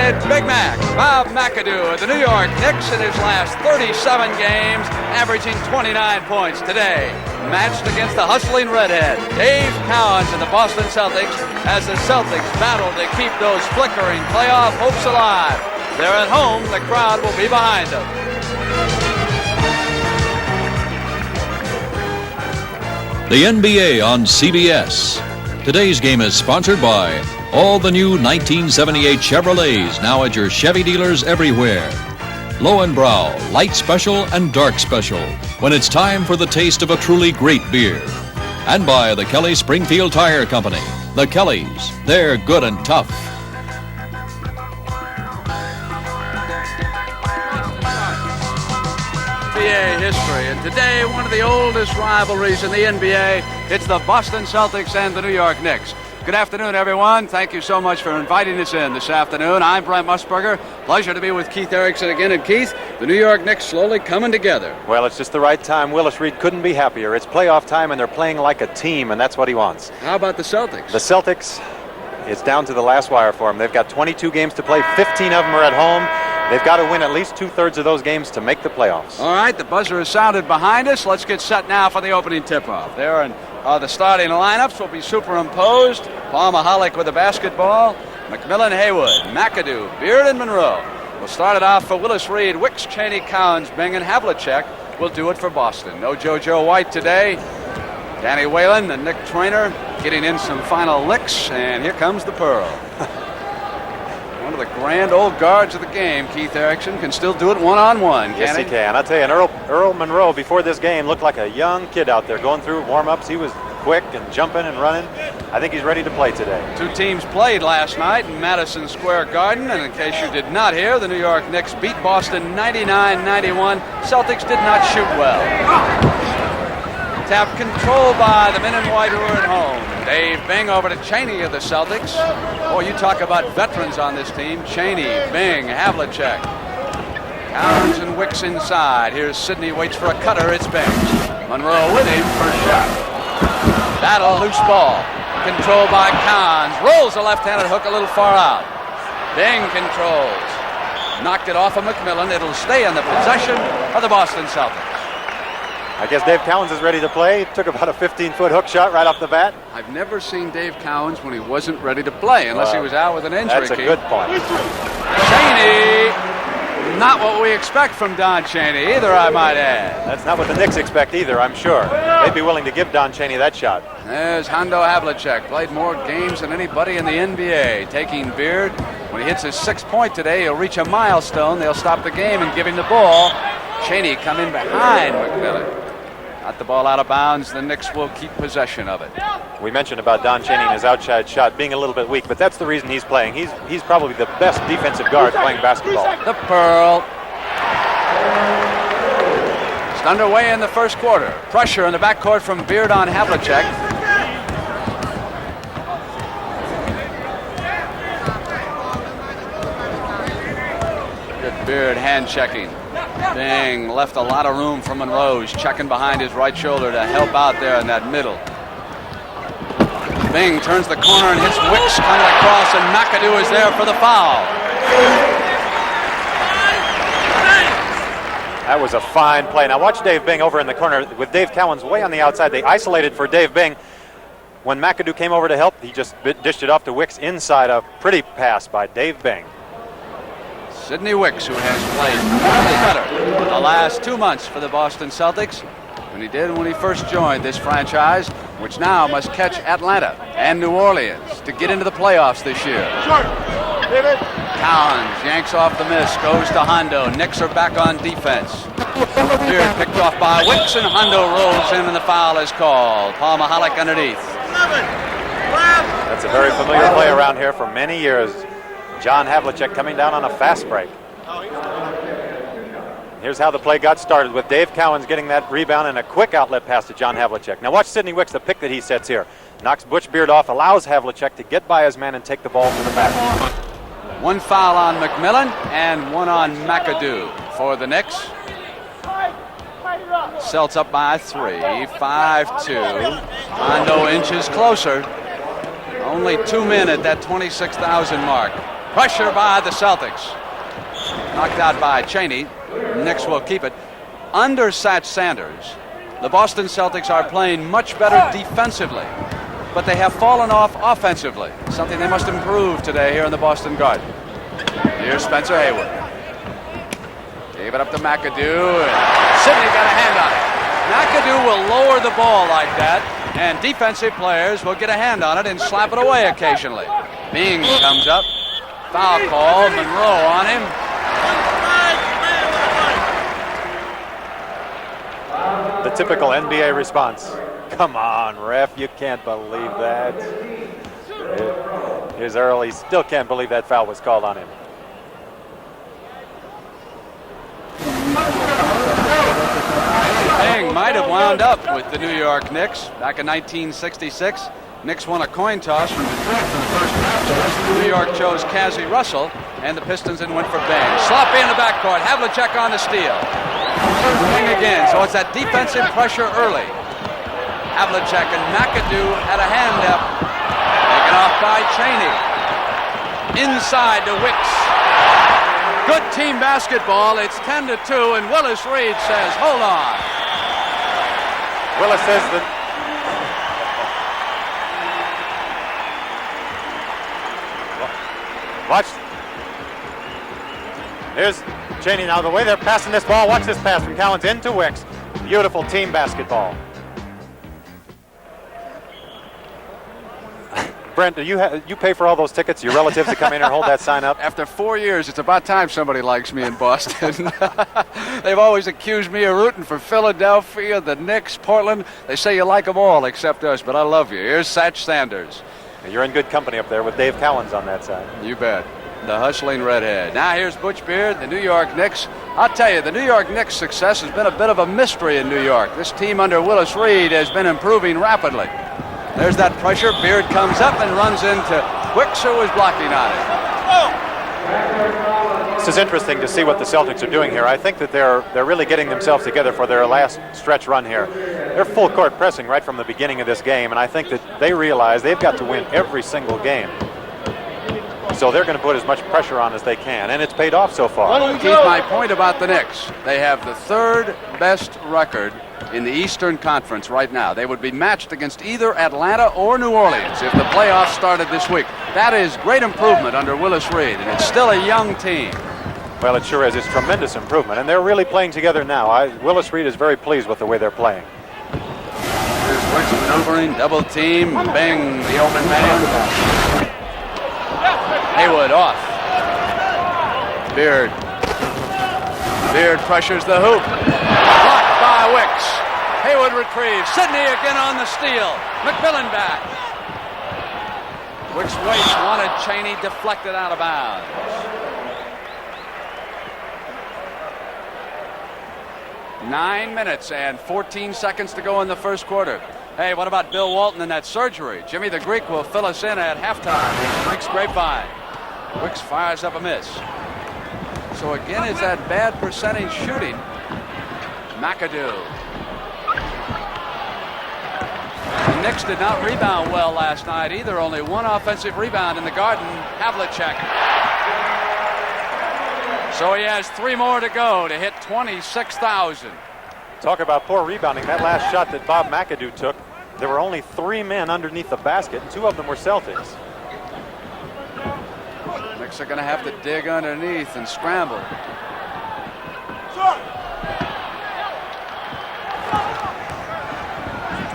Red Big Mac, Bob McAdoo of the New York Knicks in his last 37 games, averaging 29 points today. Matched against the hustling redhead, Dave Cowens of the Boston Celtics, as the Celtics battle to keep those flickering playoff hopes alive. They're at home, the crowd will be behind them. The NBA on CBS. Today's game is sponsored by all the new 1978 Chevrolets, now at your Chevy dealers everywhere. Lowenbrau, light special and dark special, when it's time for the taste of a truly great beer. And by the Kelly Springfield Tire Company. The Kellys, they're good and tough. NBA history, and today one of the oldest rivalries in the NBA. It's the Boston Celtics and the New York Knicks. Good afternoon, everyone. Thank you so much for inviting us in this afternoon. I'm Brent Musburger. Pleasure to be with Keith Erickson again. And Keith, the New York Knicks slowly coming together. Well, it's just the right time. Willis Reed couldn't be happier. It's playoff time, and they're playing like a team, and that's what he wants. How about the Celtics? The Celtics, it's down to the last wire for them. They've got 22 games to play. 15 of them are at home. They've got to win at least 2/3 of those games to make the playoffs. All right, the buzzer is sounded behind us. Let's get set now for the opening tip-off. There are the starting lineups will be superimposed. Paul Mahalik with the basketball. McMillan, Haywood, McAdoo, Beard, and Monroe. We'll start it off for Willis Reed. Wicks, Chaney, Cowens, Bing, and Havlicek will do it for Boston. No JoJo White today. Danny Whalen, the Knick trainer, getting in some final licks, and here comes the Pearl. One of the grand old guards of the game, Keith Erickson, can still do it one-on-one, Yes, he can. I'll tell you, and Earl Monroe, before this game, looked like a young kid out there going through warm-ups. He was quick and jumping and running. I think he's ready to play today. Two teams played last night in Madison Square Garden, and in case you did not hear, the New York Knicks beat Boston 99-91. Celtics did not shoot well. Tap control by the men in white who are at home. Dave Bing over to Chaney of the Celtics. Oh, you talk about veterans on this team. Chaney, Bing, Havlicek. Cowens and Wicks inside. Here's Sidney, waits for a cutter. It's Bing. Monroe with him for a shot. Battle, loose ball. Controlled by Cowens. Rolls a left-handed hook a little far out. Bing controls. Knocked it off of McMillan. It'll stay in the possession of the Boston Celtics. I guess Dave Cowens is ready to play. Took about a 15-foot hook shot right off the bat. I've never seen Dave Cowens when he wasn't ready to play, unless he was out with an injury. That's a good point. Chaney, not what we expect from Don Chaney either, I might add. That's not what the Knicks expect either, I'm sure. They'd be willing to give Don Chaney that shot. There's Hondo Havlicek, played more games than anybody in the NBA, taking Beard. When he hits his 6th point today, he'll reach a milestone. They'll stop the game and give him the ball. Chaney come in behind McMillan. Got the ball out of bounds. The Knicks will keep possession of it. We mentioned about Don Chaney and his outside shot being a little bit weak, but that's the reason he's playing. He's probably the best defensive guard playing basketball. The Pearl. It's underway in the first quarter. Pressure in the backcourt from Beard on Havlicek. Good Beard hand checking. Bing left a lot of room for Monroe. He's checking behind his right shoulder to help out there in that middle. Bing turns the corner and hits Wicks coming across, and McAdoo is there for the foul. That was a fine play. Now watch Dave Bing over in the corner with Dave Cowens way on the outside. They isolated for Dave Bing. When McAdoo came over to help, he just dished it off to Wicks inside. A pretty pass by Dave Bing. Sidney Wicks, who has played much better the last 2 months for the Boston Celtics than he did when he first joined this franchise, which now must catch Atlanta and New Orleans to get into the playoffs this year. Cowens yanks off the miss, goes to Hondo. Knicks are back on defense. Beard picked off by Wicks, and Hondo rolls in, and the foul is called. Paul Mahalik underneath. That's a very familiar play around here for many years. John Havlicek coming down on a fast break. Here's how the play got started with Dave Cowens getting that rebound and a quick outlet pass to John Havlicek. Now watch Sidney Wicks, the pick that he sets here. Knocks Butch Beard off, allows Havlicek to get by his man and take the ball to the basket. One foul on McMillan and one on McAdoo for the Knicks. Celts up by 3, 5-2. Hondo inches closer. Only 2 men at that 26,000 mark. Pressure by the Celtics. Knocked out by Chaney. Knicks will keep it. Under Satch Sanders, the Boston Celtics are playing much better defensively, but they have fallen off offensively, something they must improve today here in the Boston Garden. Here's Spencer Haywood. Gave it up to McAdoo, and Sidney got a hand on it. McAdoo will lower the ball like that, and defensive players will get a hand on it and slap it away occasionally. Bing comes up. Foul call. Monroe on him. The typical NBA response. Come on, ref, you can't believe that. Here's Earl. He still can't believe that foul was called on him. Bing might have wound up with the New York Knicks back in 1966. Knicks won a coin toss from Detroit for the first match. New York chose Cassie Russell, and the Pistons then went for Bing. Sloppy in the backcourt. Havlicek on the steal. Bing again. So it's that defensive pressure early. Havlicek and McAdoo had a hand up. Taken off by Chaney. Inside to Wicks. Good team basketball. It's 10-2, and Willis Reed says, hold on. Willis says that. Watch. Here's Chaney now. The way they're passing this ball. Watch this pass from Cowens into Wicks. Beautiful team basketball. Brent, do you pay for all those tickets? Your relatives to come in and hold that sign up? After 4 years, it's about time somebody likes me in Boston. They've always accused me of rooting for Philadelphia, the Knicks, Portland. They say you like them all except us, but I love you. Here's Satch Sanders. You're in good company up there with Dave Cowens on that side. You bet. The hustling redhead. Now here's Butch Beard, the New York Knicks. I'll tell you, the New York Knicks' success has been a bit of a mystery in New York. This team under Willis Reed has been improving rapidly. There's that pressure. Beard comes up and runs into Wicks, who was blocking on it. This is interesting to see what the Celtics are doing here. I think that they're really getting themselves together for their last stretch run here. They're full court pressing right from the beginning of this game, and I think that they realize they've got to win every single game. So they're going to put as much pressure on as they can, and it's paid off so far. Keep my point about the Knicks. They have the third best record in the Eastern Conference right now. They would be matched against either Atlanta or New Orleans if the playoffs started this week. That is great improvement under Willis Reed, and it's still a young team. Well, it sure is. It's tremendous improvement, and they're really playing together now. Willis Reed is very pleased with the way they're playing. Here's Wicks maneuvering, double team, Bing, the open man. Haywood off. Beard pressures the hoop. Blocked by Wicks. Haywood retrieves. Sidney again on the steal. McMillan back. Wicks waits, wanted Chaney, deflected out of bounds. Nine minutes and 14 seconds to go in the first quarter. Hey, what about Bill Walton and that surgery? Jimmy the Greek will fill us in at halftime. Greek's grapevine. Wicks fires up a miss. So again, it's that bad percentage shooting. McAdoo. The Knicks did not rebound well last night either. Only one offensive rebound in the Garden. Havlicek. So he has 3 more to go to hit 26,000. Talk about poor rebounding. That last shot that Bob McAdoo took, there were only 3 men underneath the basket, and 2 of them were Celtics. Knicks are going to have to dig underneath and scramble.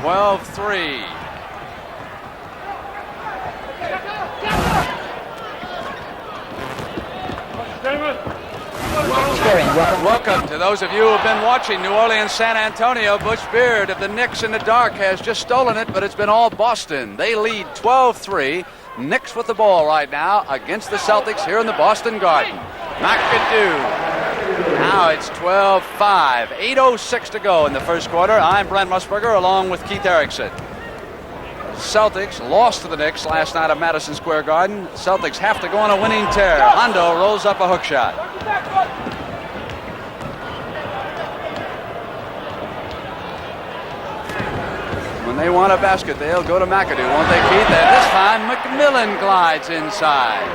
(12-3). Welcome to those of you who have been watching New Orleans, San Antonio. Butch Beard of the Knicks in the dark has just stolen it, but it's been all Boston. They lead 12-3. Knicks with the ball right now against the Celtics here in the Boston Garden. McAdoo. Now it's 12-5. 8:06 to go in the first quarter. I'm Brent Musburger along with Keith Erickson. Celtics lost to the Knicks last night at Madison Square Garden. Celtics have to go on a winning tear. Hondo rolls up a hook shot. When they want a basket, they'll go to McAdoo, won't they, Keith? And this time, McMillan glides inside.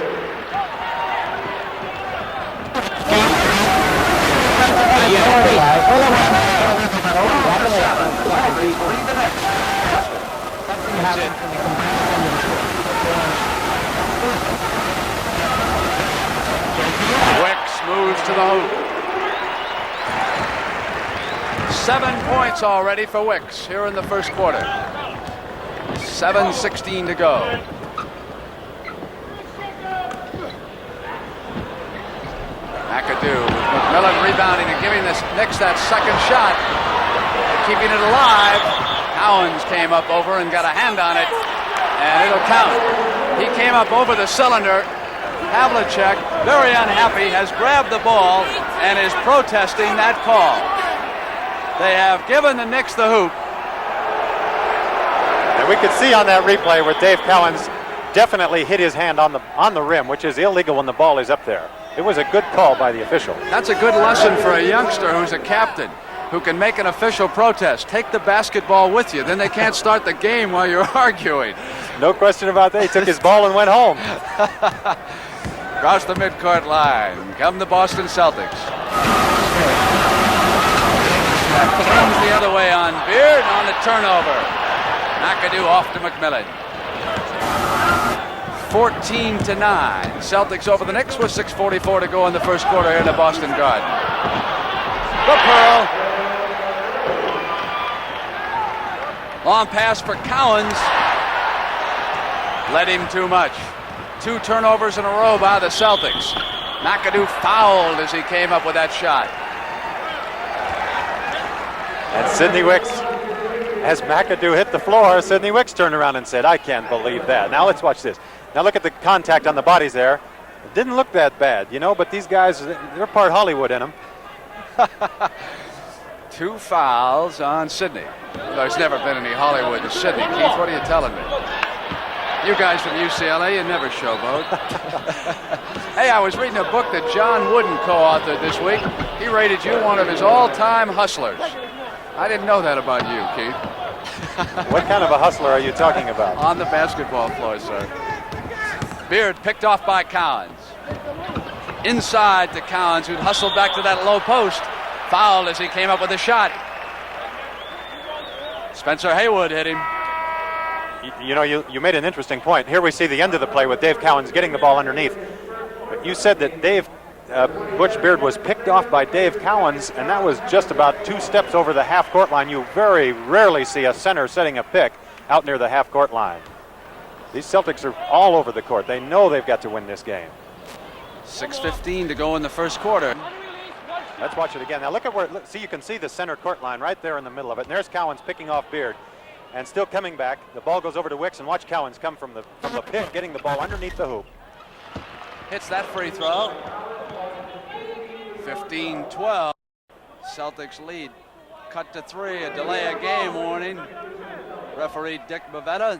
That's it. Wicks moves to the hoop. 7 points already for Wicks here in the first quarter. 7:16 to go. McAdoo with McMillan rebounding and giving the Knicks that second shot. Keeping it alive. Cowens came up over and got a hand on it, and it'll count. He came up over the cylinder. Havlicek, very unhappy, has grabbed the ball and is protesting that call. They have given the Knicks the hoop. And we could see on that replay where Dave Cowens definitely hit his hand on the rim, which is illegal when the ball is up there. It was a good call by the official. That's a good lesson for a youngster who's a captain, who can make an official protest. Take the basketball with you. Then they can't start the game while you're arguing. No question about that. He took his ball and went home. Across the midcourt line come the Boston Celtics. Comes the other way on Beard on the turnover. McAdoo off to McMillan. 14-9. Celtics over the Knicks with 6:44 to go in the first quarter here in the Boston Garden. The Pearl. Long pass for Cowens. Led him too much. 2 turnovers in a row by the Celtics. McAdoo fouled as he came up with that shot. And Sidney Wicks, as McAdoo hit the floor, Sidney Wicks turned around and said, "I can't believe that." Now let's watch this. Now look at the contact on the bodies there. It didn't look that bad, you know, but these guys, they're part Hollywood in them. 2 fouls on Sidney. There's never been any Hollywood in Sidney. Keith, what are you telling me? You guys from UCLA, you never showboat. Hey, I was reading a book that John Wooden co-authored this week. He rated you one of his all-time hustlers. I didn't know that about you, Keith. What kind of a hustler are you talking about? On the basketball floor, sir. Beard picked off by Cowens. Inside to Cowens, who hustled back to that low post. Fouled as he came up with a shot. Spencer Haywood hit him. You know, you made an interesting point. Here we see the end of the play with Dave Cowens getting the ball underneath. But you said that Butch Beard was picked off by Dave Cowens, and that was just about 2 steps over the half-court line. You very rarely see a center setting a pick out near the half-court line. These Celtics are all over the court. They know they've got to win this game. 6:15 to go in the first quarter. Let's watch it again. Now look at see, you can see the center court line right there in the middle of it. And there's Cowens picking off Beard. And still coming back. The ball goes over to Wicks, and watch Cowens come from the pick, getting the ball underneath the hoop. Hits that free throw. 15-12. Celtics lead. Cut to 3. A delay of game warning. Referee Dick Bavetta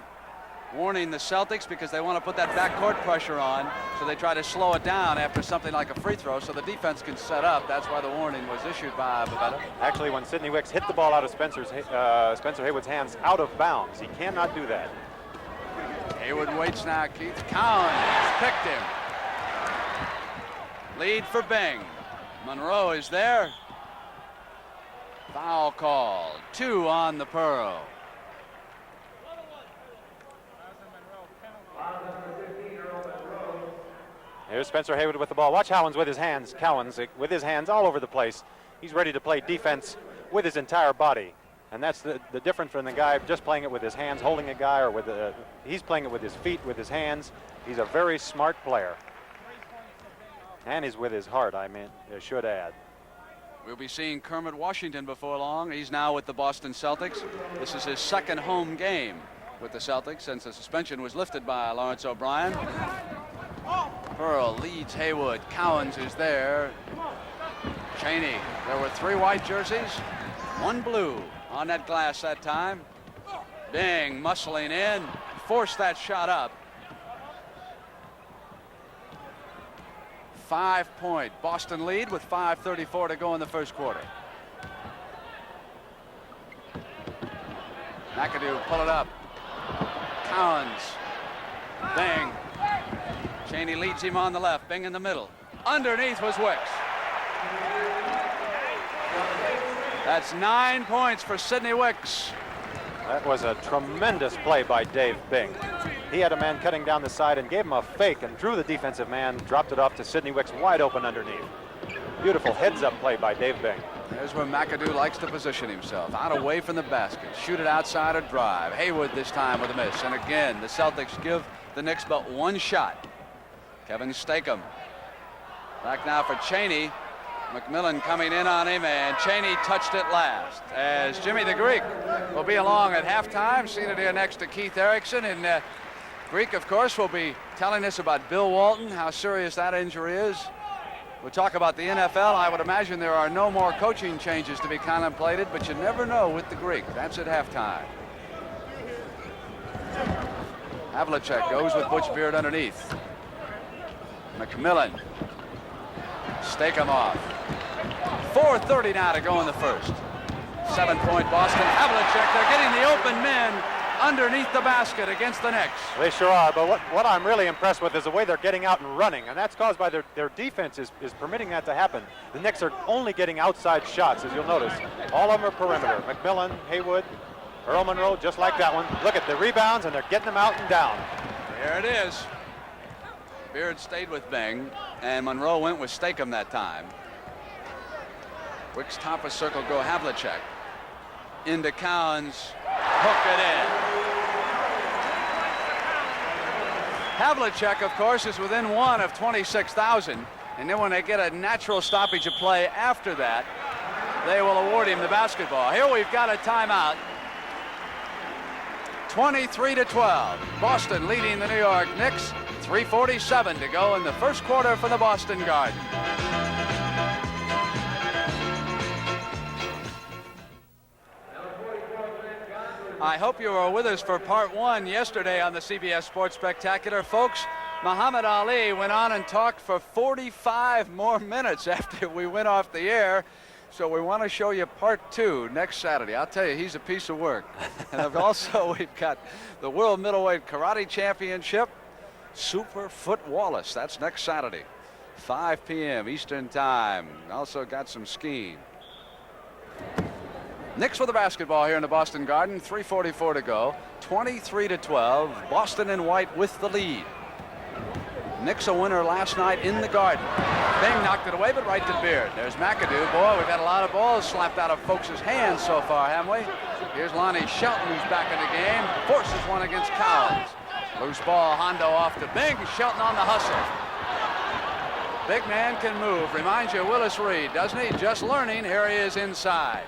warning the Celtics because they want to put that backcourt pressure on, so they try to slow it down after something like a free throw so the defense can set up. That's why the warning was issued by Bavetta. Actually, when Sidney Wicks hit the ball out of Spencer Haywood's hands out of bounds, he cannot do that. Haywood waits now. Keith Cowens picked him. Lead for Bing. Monroe is there. Foul called. 2 on the Pearl. Here's Spencer Haywood with the ball. Watch Cowens with his hands. Cowens with his hands all over the place. He's ready to play defense with his entire body. And that's the difference from the guy just playing it with his hands, holding a guy, or he's playing it with his feet, with his hands. He's a very smart player. And he's with his heart, I should add. We'll be seeing Kermit Washington before long. He's now with the Boston Celtics. This is his second home game with the Celtics since the suspension was lifted by Lawrence O'Brien. Earl leads Haywood. Cowens is there. Chaney. There were 3 white jerseys, 1 blue on that glass that time. Bing muscling in, forced that shot up. 5-point Boston lead with 5:34 to go in the first quarter. McAdoo pull it up. Cowens. Bing. Chaney leads him on the left. Bing in the middle. Underneath was Wicks. That's 9 points for Sidney Wicks. That was a tremendous play by Dave Bing. He had a man cutting down the side and gave him a fake and drew the defensive man, dropped it off to Sidney Wicks wide open underneath. Beautiful heads-up play by Dave Bing. There's where McAdoo likes to position himself. Out away from the basket. Shoot it outside or drive. Haywood this time with a miss. And again, the Celtics give the Knicks but one shot. Kevin Stakem. Back now for Chaney. McMillan coming in on him, and Chaney touched it last. As Jimmy the Greek will be along at halftime, seated here next to Keith Erickson. And Greek, of course, will be telling us about Bill Walton, how serious that injury is. We'll talk about the NFL. I would imagine there are no more coaching changes to be contemplated, but you never know with the Greek. That's at halftime. Havlicek goes with Butch Beard underneath. McMillan. Stake him off. 4:30 now to go in the first. 7-point Boston. Havlicek, they're getting the open men underneath the basket against the Knicks. They sure are, but what I'm really impressed with is the way they're getting out and running, and that's caused by their defense is permitting that to happen. The Knicks are only getting outside shots, as you'll notice. All of them are perimeter. McMillan, Haywood, Earl, Monroe, just like that one. Look at the rebounds, and they're getting them out and down. There it is. Beard stayed with Bing, and Monroe went with Stakem that time. Wicks top of circle go Havlicek. Into Cowens. Hook it in. Havlicek, of course, is within one of 26,000. And then when they get a natural stoppage of play after that, they will award him the basketball. Here we've got a timeout. 23-12. Boston leading the New York Knicks. 3:47 to go in the first quarter for the Boston Garden. I hope you were with us for part one yesterday on the CBS Sports Spectacular. Folks, Muhammad Ali went on and talked for 45 more minutes after we went off the air. So we want to show you part two next Saturday. I'll tell you, he's a piece of work. And also, we've got the World Middleweight Karate Championship. Super Foot Wallace. That's next Saturday, 5 p.m. Eastern Time. Also got some skiing. Knicks with the basketball here in the Boston Garden. 3:44 to go. 23-12. Boston in white with the lead. Knicks a winner last night in the Garden. Bing knocked it away, but right to Beard. There's McAdoo. Boy, we've had a lot of balls slapped out of folks' hands so far, haven't we? Here's Lonnie Shelton, who's back in the game. Forces one against Cowens. Loose ball, Hondo off to Bing. Shelton on the hustle. Big man can move. Reminds you of Willis Reed, doesn't he? Just learning. Here he is inside.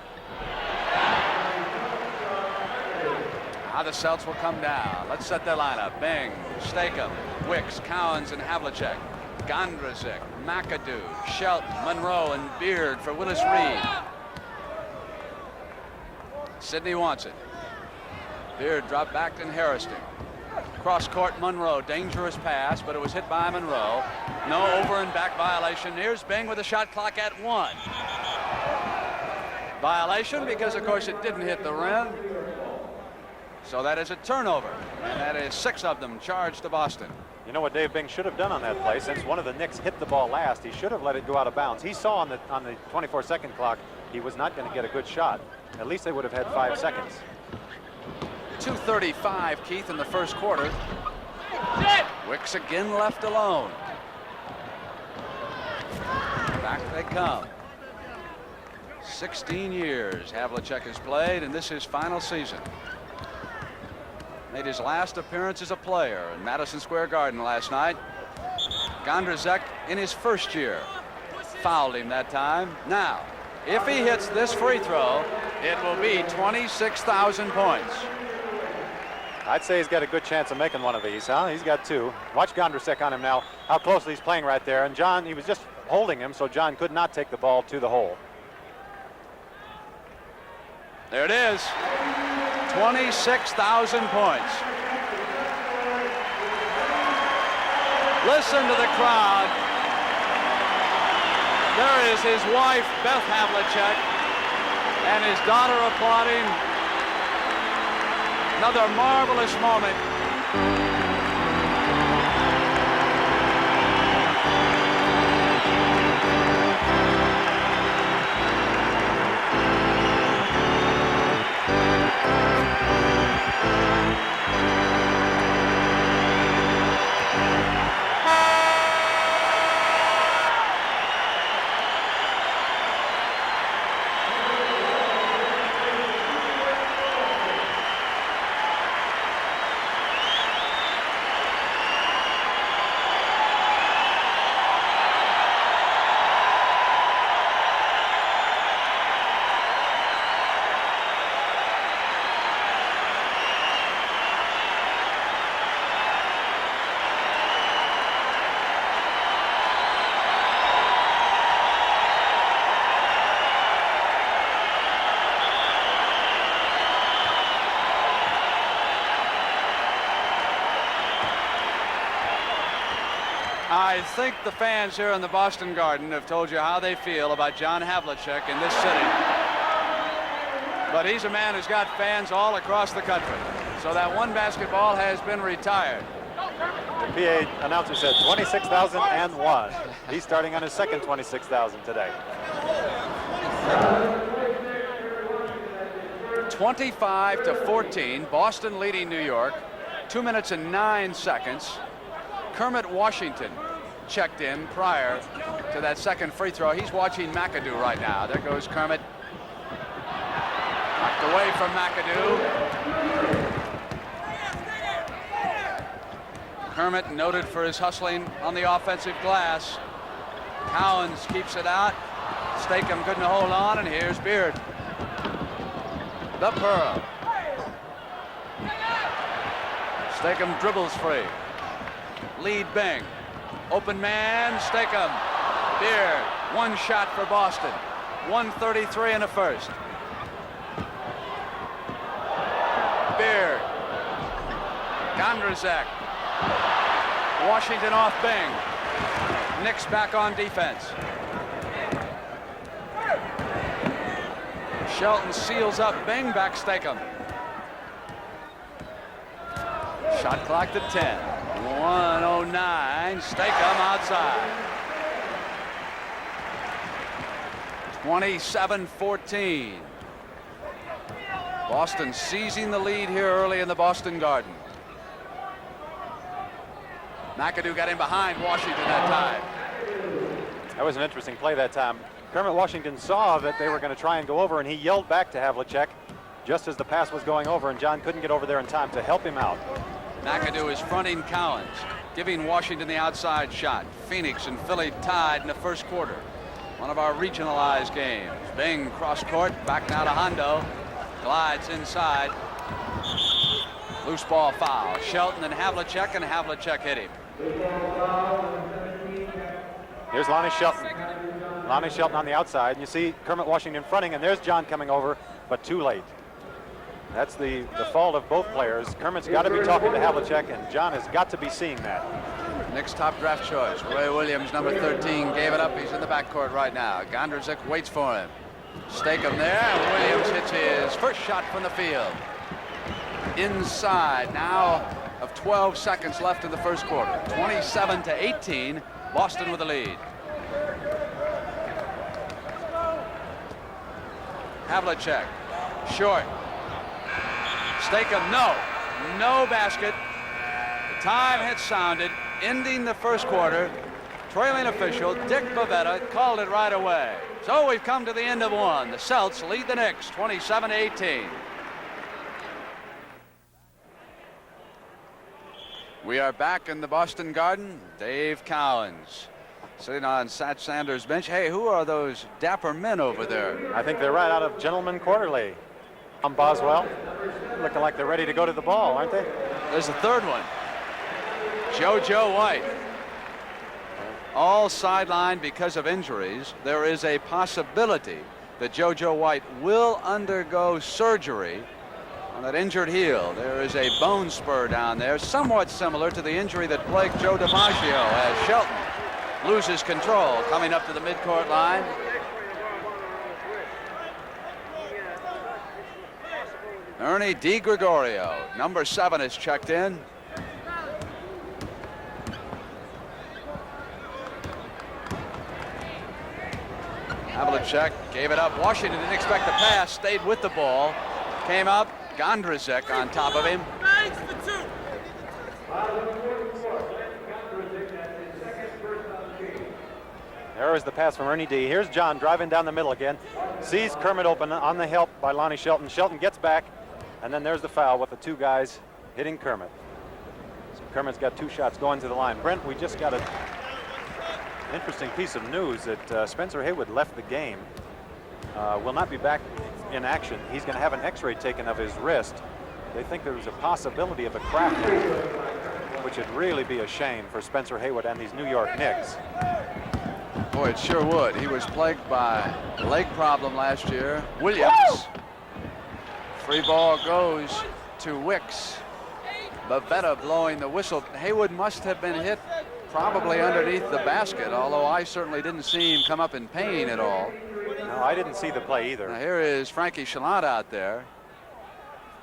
Now the Celts will come down. Let's set their lineup. Bing, Stakem, Wicks, Cowens, and Havlicek. Gondrzik, McAdoo, Shelton, Monroe, and Beard for Willis Reed. Sidney wants it. Beard dropped back to Harrison. Cross court Monroe, dangerous pass, but it was hit by Monroe. No over and back violation. Here's Bing with the shot clock at 1. Violation because, of course, it didn't hit the rim. So that is a turnover, and that is 6 of them charged to Boston. You know what Dave Bing should have done on that play? Since one of the Knicks hit the ball last, he should have let it go out of bounds. He saw on the 24-second clock he was not going to get a good shot. At least they would have had 5 seconds. 2:35, Keith, in the first quarter. Wicks again left alone. Back they come. 16 years Havlicek has played, and this is his final season. Made his last appearance as a player in Madison Square Garden last night. Gondrzik in his first year. Fouled him that time. Now, if he hits this free throw, it will be 26,000 points. I'd say he's got a good chance of making one of these, huh? He's got 2. Watch Gondrzik on him now, how closely he's playing right there. And John, he was just holding him, so John could not take the ball to the hole. There it is. 26,000 points. Listen to the crowd. There is his wife, Beth Havlicek, and his daughter applauding. Another marvelous moment. I think the fans here in the Boston Garden have told you how they feel about John Havlicek in this city. But he's a man who's got fans all across the country. So that one basketball has been retired. The PA announcer said 26,001. He's starting on his second 26,000 today. 25-14, Boston leading New York. 2 minutes and 9 seconds. Kermit Washington checked in prior to that second free throw. He's watching McAdoo right now. There goes Kermit. Knocked away from McAdoo. Kermit noted for his hustling on the offensive glass. Cowens keeps it out. Stakem couldn't hold on, and here's Beard. The Pearl. Stakem dribbles free. Lead Bing. Open man, Stakem. Beard. One shot for Boston. 1:33 in the first. Beard. Gondrzak. Washington off Bing. Knicks back on defense. Shelton seals up Bing, back Stakem. Shot clock to 10. 1:09. Stakem outside. 27-14. Boston seizing the lead here early in the Boston Garden. McAdoo got in behind Washington that time. That was an interesting play that time. Kermit Washington saw that they were going to try and go over, and he yelled back to Havlicek just as the pass was going over, and John couldn't get over there in time to help him out. McAdoo is fronting Cowens, giving Washington the outside shot. Phoenix and Philly tied in the first quarter. One of our regionalized games. Bing cross court, back now to Hondo. Glides inside. Loose ball foul. Shelton and Havlicek hit him. Here's Lonnie Shelton. Lonnie Shelton on the outside. You see Kermit Washington fronting, and there's John coming over, but too late. That's the fault of both players. Kermit's got to be talking to Havlicek, and John has got to be seeing that. Knicks top draft choice. Roy Williams, number 13, gave it up. He's in the backcourt right now. Gondrzak waits for him. Stakem there, and Williams hits his first shot from the field. Inside now of 12 seconds left in the first quarter. 27-18, Boston with the lead. Havlicek, short. Stakem, no basket. The time had sounded, ending the first quarter. Trailing official Dick Bavetta called it right away. So we've come to the end of one. The Celts lead the Knicks 27-18. We are back in the Boston Garden. Dave Cowens sitting on Sat Sanders' bench. Hey, who are those dapper men over there? I think they're right out of Gentleman Quarterly. Boswell, looking like they're ready to go to the ball, aren't they? There's a third one. JoJo White. All sidelined because of injuries. There is a possibility that JoJo White will undergo surgery on that injured heel. There is a bone spur down there, somewhat similar to the injury that plagued Joe DiMaggio as Shelton loses control coming up to the midcourt line. Ernie DiGregorio, number 7, is checked in. Havlicek gave it up. Washington didn't expect the pass, stayed with the ball. Came up, Gondrzak on top of him. There is the pass from Ernie D. Here's John driving down the middle again. Sees Kermit open on the help by Lonnie Shelton. Shelton gets back, and then there's the foul with the two guys hitting Kermit. So Kermit's got 2 shots going to the line. Brent, we just got an interesting piece of news that Spencer Haywood left the game. Will not be back in action. He's going to have an x-ray taken of his wrist. They think there's a possibility of a crack, which would really be a shame for Spencer Haywood and these New York Knicks. Boy, it sure would. He was plagued by a leg problem last year. Williams. Free ball goes to Wicks. Bavetta blowing the whistle. Haywood must have been hit probably underneath the basket, although I certainly didn't see him come up in pain at all. No, I didn't see the play either. Now here is Frankie Shelton out there,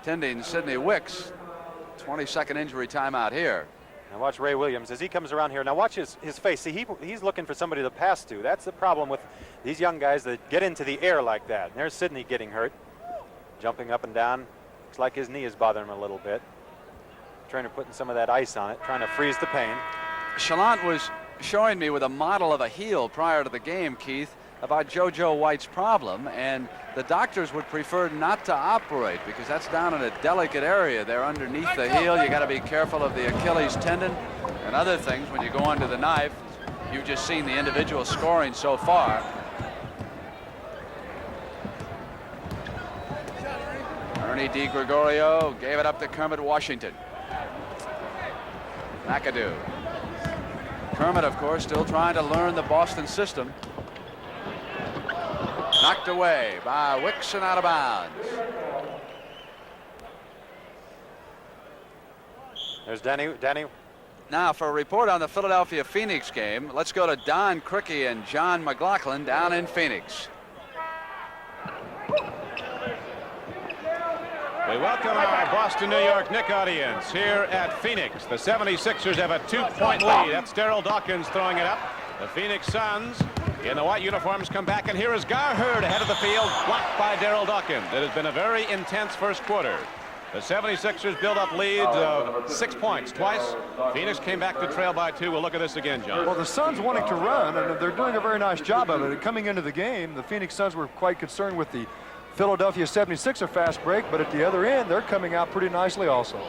tending Sidney Wicks. 20-second injury timeout here. Now watch Ray Williams as he comes around here. Now watch his face. See, he's looking for somebody to pass to. That's the problem with these young guys that get into the air like that. And there's Sidney getting hurt, jumping up and down. Looks like his knee is bothering him a little bit. Trying to put some of that ice on it, trying to freeze the pain. Shelton was showing me with a model of a heel prior to the game, Keith, about JoJo White's problem, and the doctors would prefer not to operate because that's down in a delicate area there underneath the heel. You got to be careful of the Achilles tendon and other things when you go under the knife. You've just seen the individual scoring so far. Ernie DiGregorio gave it up to Kermit Washington. McAdoo. Kermit, of course, still trying to learn the Boston system. Knocked away by Wicks and out of bounds. There's Danny. Now for a report on the Philadelphia Phoenix game, let's go to Don Cricky and John McLaughlin down in Phoenix. We welcome our Boston, New York Knicks audience here at Phoenix. The 76ers have a 2-point lead. That's Daryl Dawkins throwing it up. The Phoenix Suns in the white uniforms come back, and here is Garherd ahead of the field, blocked by Daryl Dawkins. It has been a very intense first quarter. The 76ers build up leads of 6 points twice. Phoenix came back to trail by 2. We'll look at this again, John. Well, the Suns wanting to run, and they're doing a very nice job of it. Coming into the game, the Phoenix Suns were quite concerned with the Philadelphia 76er fast break, but at the other end, they're coming out pretty nicely also.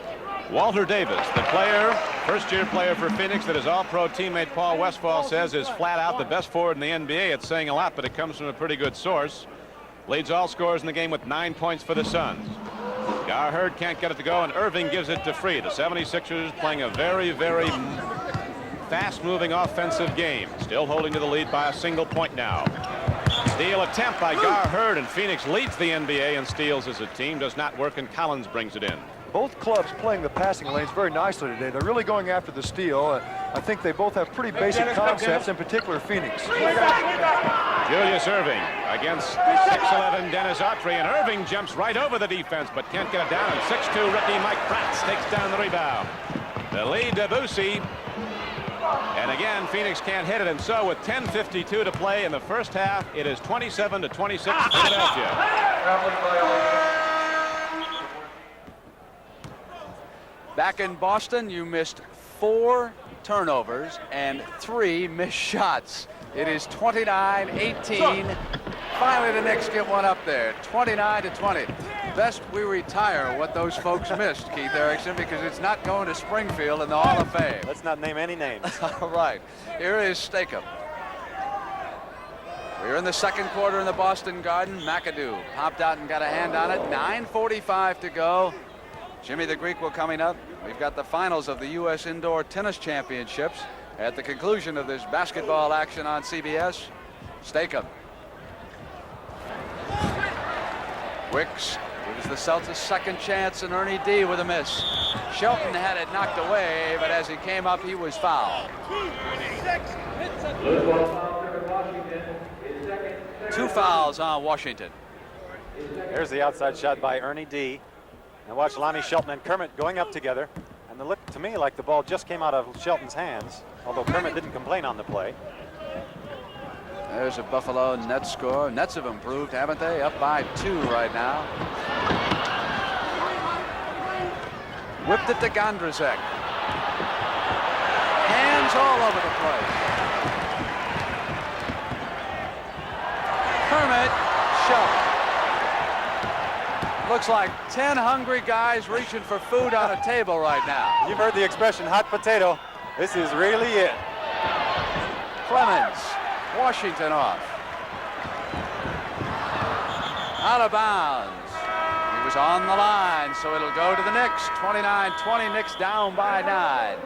Walter Davis, the player, first-year player for Phoenix that his all-pro teammate Paul Westphal says is flat out the best forward in the NBA. It's saying a lot, but it comes from a pretty good source. Leads all scorers in the game with 9 points for the Suns. Garherd can't get it to go, and Irving gives it to Free. The 76ers playing a very, very fast-moving offensive game. Still holding to the lead by a single point now. Steal attempt by Garherd, and Phoenix leads the NBA in steals as a team. Does not work, and Collins brings it in. Both clubs playing the passing lanes very nicely today. They're really going after the steal. I think they both have pretty basic concepts, in particular Phoenix. Julius Irving against 6'11" Dennis Autry, and Irving jumps right over the defense but can't get it down. And 6'2" rookie Mike Pratt takes down the rebound. The lead to Boosie. And again, Phoenix can't hit it, and so with 10:52 to play in the first half, it is 27-26 Philadelphia. Back in Boston, you missed 4 turnovers and 3 missed shots. It is 29-18. Finally, the Knicks get one up there, 29-20. Best we retire what those folks missed, Keith Erickson, because it's not going to Springfield in the Hall of Fame. Let's not name any names. All right, here is Stakem. We're in the second quarter in the Boston Garden. McAdoo popped out and got a hand on it. 9:45 to go. Jimmy the Greek will coming up. We've got the finals of the U.S. Indoor Tennis Championships at the conclusion of this basketball action on CBS. Stakem. Wicks gives the Celtics second chance, and Ernie D with a miss. Shelton had it knocked away, but as he came up, he was fouled. 2 fouls on Washington. There's the outside shot by Ernie D. And watch Lonnie, Shelton, and Kermit going up together. And it looked to me like the ball just came out of Shelton's hands, although Kermit didn't complain on the play. There's a Buffalo Nets score. Nets have improved, haven't they? Up by 2 right now. Whipped it to Gondrzek. Hands all over the place. Kermit, Shelton. Looks like 10 hungry guys reaching for food on a table right now. You've heard the expression hot potato. This is really it. Clemens, Washington off. Out of bounds. He was on the line, so it'll go to the Knicks. 29-20, Knicks down by 9.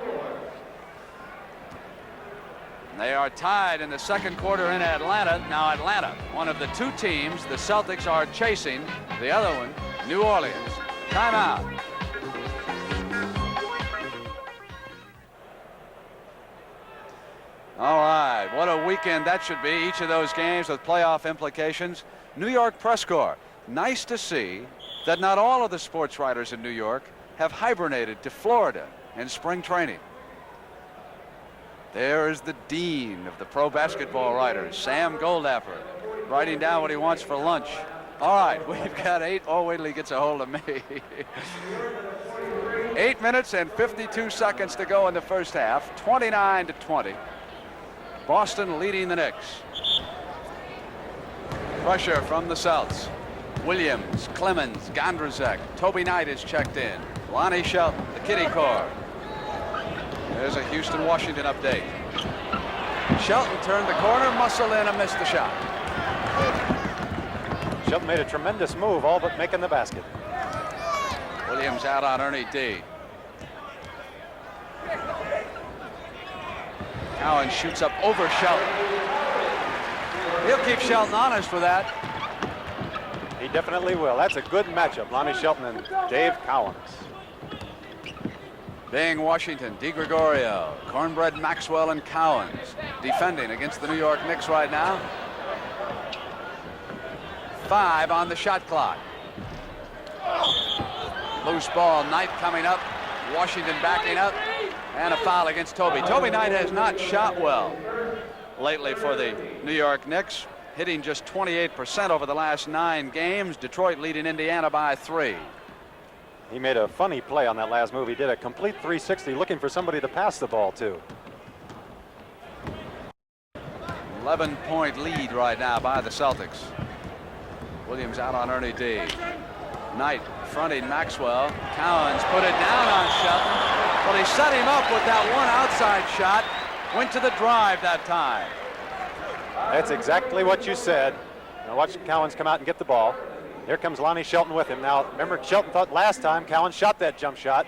They are tied in the second quarter in Atlanta. Now Atlanta, one of the 2 teams the Celtics are chasing. The other one, New Orleans. Timeout. All right, what a weekend that should be. Each of those games with playoff implications. New York press corps. Nice to see that not all of the sports writers in New York have hibernated to Florida in spring training. There's the dean of the pro basketball writers, Sam Goldapper, writing down what he wants for lunch. All right, we've got 8. Oh, wait till he gets a hold of me. 8 minutes and 52 seconds to go in the first half, 29-20. Boston leading the Knicks. Pressure from the Celts. Williams, Clemens, Gondrzak. Toby Knight is checked in. Lonnie Shelton, the Kitty Corps. There's a Houston-Washington update. Shelton turned the corner, muscled in and missed the shot. Shelton made a tremendous move, all but making the basket. Williams out on Ernie D. Cowens shoots up over Shelton. He'll keep Shelton honest with that. He definitely will. That's a good matchup, Lonnie Shelton and Dave Cowens. Being Washington, DiGregorio, Cornbread, Maxwell, and Cowens defending against the New York Knicks right now. 5 on the shot clock. Loose ball, Knight coming up. Washington backing up. And a foul against Toby. Toby Knight has not shot well lately for the New York Knicks, hitting just 28% over the last 9 games. Detroit leading Indiana by 3. He made a funny play on that last move. He did a complete 360 looking for somebody to pass the ball to. 11-point lead right now by the Celtics. Williams out on Ernie D. Knight fronting Maxwell. Cowens put it down on Shelton. Well, he set him up with that one outside shot. Went to the drive that time. That's exactly what you said. Now watch Cowens come out and get the ball. Here comes Lonnie Shelton with him. Now, remember, Shelton thought last time Cowens shot that jump shot.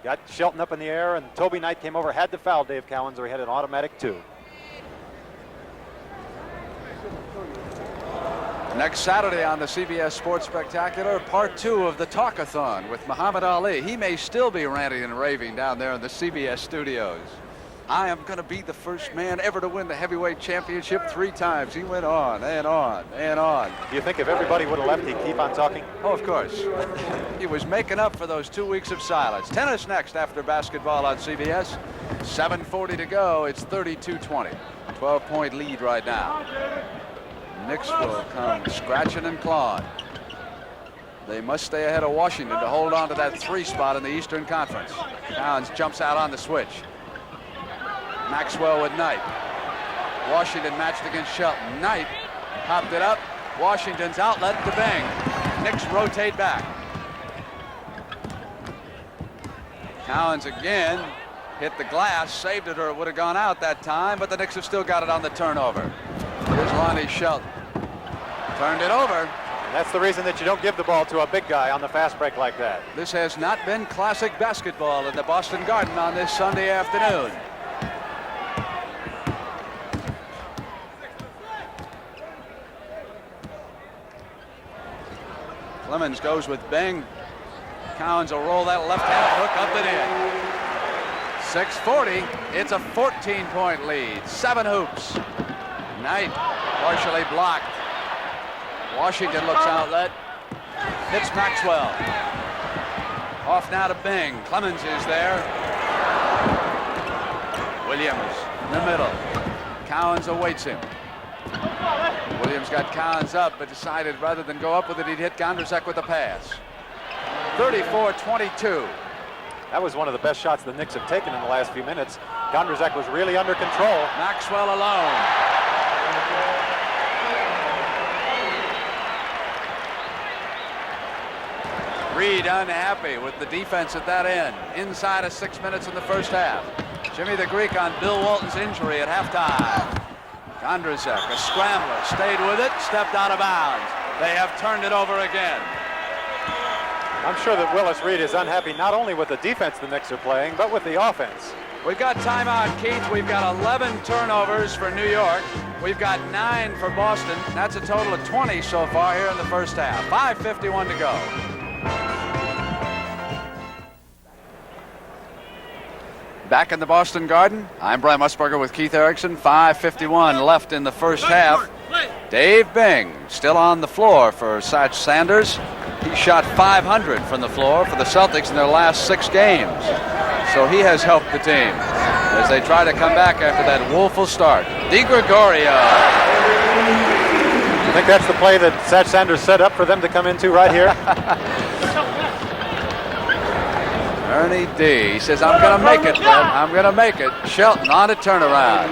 Got Shelton up in the air, and Toby Knight came over, had to foul Dave Cowens, or he had an automatic 2. Next Saturday on the CBS Sports Spectacular, part 2 of the Talkathon with Muhammad Ali. He may still be ranting and raving down there in the CBS studios. I am going to be the first man ever to win the heavyweight championship 3 times. He went on and on and on. Do you think if everybody would have left, he'd keep on talking? Oh, of course. He was making up for those 2 weeks of silence. Tennis next after basketball on CBS. 7:40 to go. It's 32-20. 12-point lead right now. Knicks will come scratching and clawing. They must stay ahead of Washington to hold on to that 3 spot in the Eastern Conference. Cowens jumps out on the switch. Maxwell with Knight. Washington matched against Shelton. Knight popped it up. Washington's outlet to Bing. Knicks rotate back. Cowens again hit the glass, saved it or it would have gone out that time, but the Knicks have still got it on the turnover. Here's Lonnie Shelton. Turned it over. And that's the reason that you don't give the ball to a big guy on the fast break like that. This has not been classic basketball in the Boston Garden on this Sunday afternoon. Clemens goes with Bing. Cowens will roll that left-hand hook up and in. 6:40. It's a 14-point lead. 7 hoops. Knight partially blocked. Washington looks outlet. Hits Maxwell. Off now to Bing. Clemens is there. Williams in the middle. Cowens awaits him. Williams got Cowens up, but decided rather than go up with it, he'd hit Gondrzak with a pass. 34-22. That was one of the best shots the Knicks have taken in the last few minutes. Gondrzak was really under control. Maxwell alone. Reed unhappy with the defense at that end. Inside of 6 minutes in the first half. Jimmy the Greek on Bill Walton's injury at halftime. Gondrzak, a scrambler, stayed with it, stepped out of bounds. They have turned it over again. I'm sure that Willis Reed is unhappy not only with the defense the Knicks are playing, but with the offense. We've got timeout, Keith. We've got 11 turnovers for New York. We've got 9 for Boston. That's a total of 20 so far here in the first half. 5:51 to go. back in the Boston Garden. I'm Brian Musburger with Keith Erickson. 5:51 left in the first half. Dave Bing still on the floor for Satch Sanders. He shot .500 from the floor for the Celtics in their last 6 games. So he has helped the team as they try to come back after that woeful start. DiGregorio. I think that's the play that Satch Sanders set up for them to come into right here. Ernie D. He says, I'm going to make it, Fred. I'm going to make it. Shelton on a turnaround.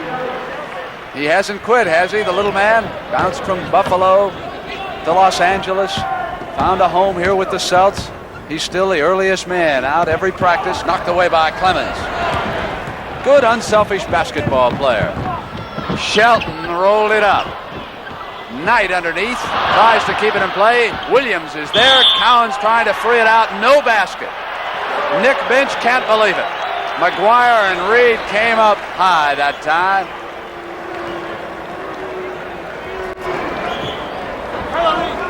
He hasn't quit, has he, the little man? Bounced from Buffalo to Los Angeles. Found a home here with the Celts. He's still the earliest man out every practice. Knocked away by Clemens. Good, unselfish basketball player. Shelton rolled it up. Knight underneath. Tries to keep it in play. Williams is there. Cowens trying to free it out. No basket. Nick Bench can't believe it. McGuire and Reed came up high that time.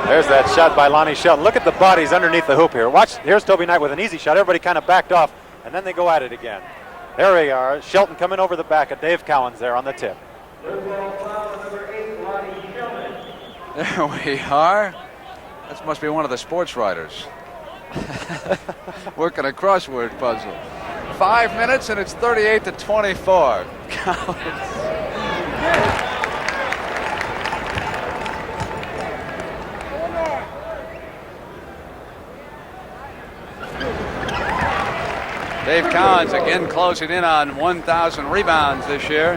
There's that shot by Lonnie Shelton. Look at the bodies underneath the hoop here. Watch, here's Toby Knight with an easy shot. Everybody kind of backed off, and then they go at it again. There we are. Shelton coming over the back of Dave Cowens there on the tip. There we are. That must be one of the sports writers. Working a crossword puzzle. 5 minutes and it's 38-24. Dave Cowens again closing in on 1,000 rebounds this year.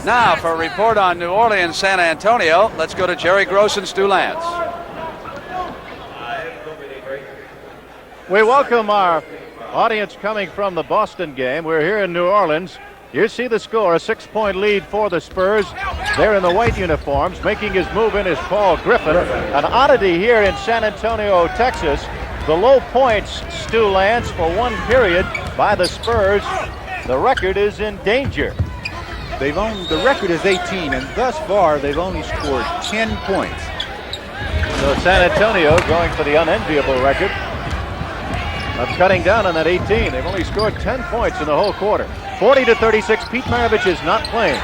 Now for a report on New Orleans, San Antonio, let's go to Jerry Gross and Stu Lance. We welcome our audience coming from the Boston game. We're here in New Orleans. You see the score, a 6-point lead for the Spurs. They're in the white uniforms. Making his move in is Paul Griffin. An oddity here in San Antonio, Texas. The low points, Stu Lance, for one period by the Spurs. The record is in danger. The record is 18, and thus far they've only scored 10 points. So San Antonio going for the unenviable record of cutting down on that 18. They've only scored 10 points in the whole quarter. 40-36. Pete Maravich is not playing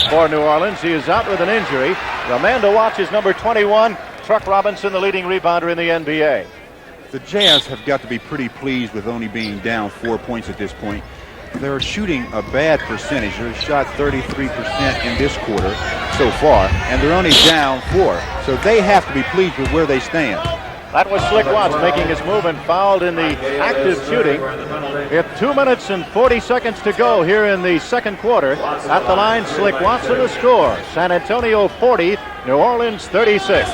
for New Orleans. He is out with an injury. The man to watch is number 21, Truck Robinson, the leading rebounder in the NBA. The Jazz have got to be pretty pleased with only being down 4 points at this point. They're shooting a bad percentage. They've shot 33% in this quarter so far, and they're only down 4. So they have to be pleased with where they stand. That was Slick Watts making his move and fouled in the active shooting. With 2 minutes and 40 seconds to go here in the second quarter. At the line, Slick Watts with the score. San Antonio 40, New Orleans 36.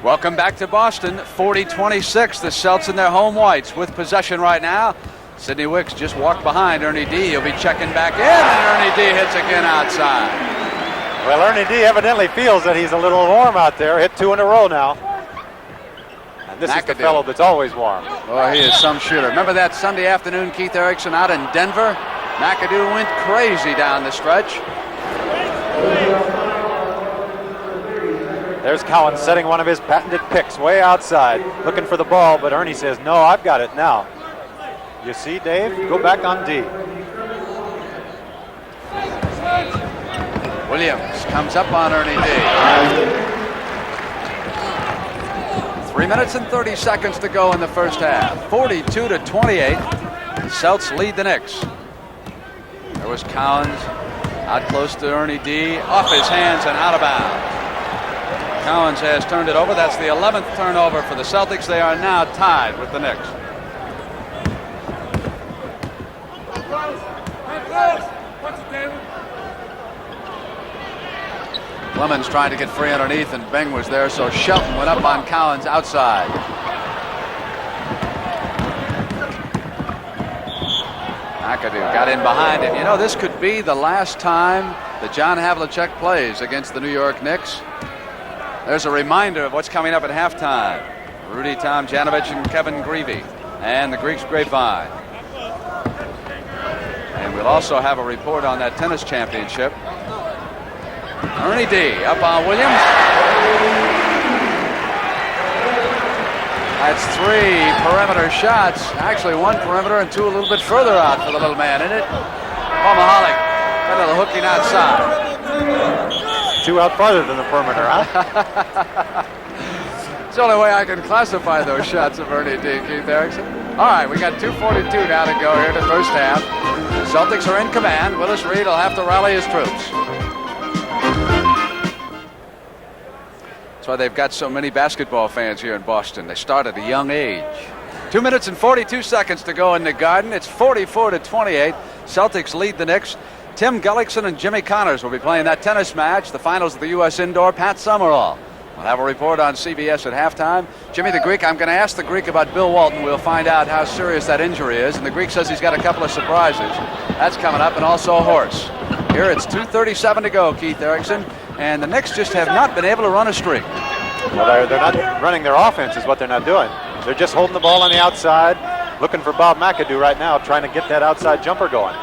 Welcome back to Boston. 40-26. The Celts in their home whites with possession right now. Sidney Wicks just walked behind Ernie D. He'll be checking back in, and Ernie D hits again outside. Well, Ernie D evidently feels that he's a little warm out there. Hit 2 in a row now. And this is the fellow that's always warm. Oh, he is some shooter. Remember that Sunday afternoon, Keith Erickson out in Denver? McAdoo went crazy down the stretch. There's Cowens setting one of his patented picks way outside, looking for the ball, but Ernie says, no, I've got it now. You see, Dave? Go back on D. Williams comes up on Ernie D. 3 minutes and 30 seconds to go in the first half. 42-28. The Celts lead the Knicks. There was Cowens out close to Ernie D. Off his hands and out of bounds. Cowens has turned it over. That's the 11th turnover for the Celtics. They are now tied with the Knicks. Clemens trying to get free underneath, and Bing was there, so Shelton went up on Cowens outside. McAdoo got in behind him. You know, this could be the last time that John Havlicek plays against the New York Knicks. There's a reminder of what's coming up at halftime. Rudy Tomjanovich and Kevin Greavy and the Greeks Grapevine. And we'll also have a report on that tennis championship. Ernie D up on Williams. That's 3 perimeter shots. Actually, 1 perimeter and 2 a little bit further out for the little man, isn't it? Paul Mahalik, kind of the hooking outside. 2 out farther than the perimeter, huh? It's the only way I can classify those shots of Ernie D. Keith Erickson. All right, we got 2:42 now to go here in the first half. The Celtics are in command. Willis Reed will have to rally his troops. That's why they've got so many basketball fans here in Boston. They start at a young age. 2 minutes and 42 seconds to go in the Garden. It's 44-28. Celtics lead the Knicks. Tim Gullickson and Jimmy Connors will be playing that tennis match. The finals of the U.S. Indoor. Pat Summerall will have a report on CBS at halftime. Jimmy the Greek, I'm going to ask the Greek about Bill Walton. We'll find out how serious that injury is. And the Greek says he's got a couple of surprises. That's coming up, and also a horse. Here it's 2:37 to go, Keith Erickson. And the Knicks just have not been able to run a streak. Well, they're not running their offense is what they're not doing. They're just holding the ball on the outside, looking for Bob McAdoo right now, trying to get that outside jumper going.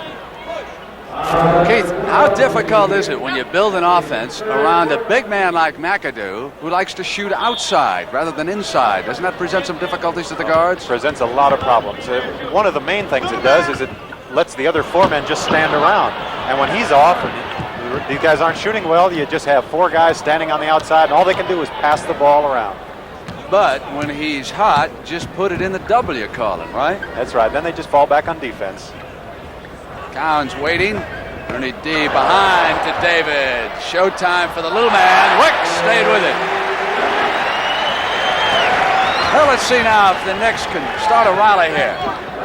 Keith, how difficult is it when you build an offense around a big man like McAdoo who likes to shoot outside rather than inside? Doesn't that present some difficulties to the guards? Presents a lot of problems. One of the main things it does is it lets the other 4 men just stand around. And when he's off, these guys aren't shooting well, you just have 4 guys standing on the outside, and all they can do is pass the ball around. But when he's hot, just put it in the W column, right? That's right. Then they just fall back on defense. Cowens waiting. Ernie D behind to David. Showtime for the little man. Wicks stayed with it. Well, let's see now if the Knicks can start a rally here.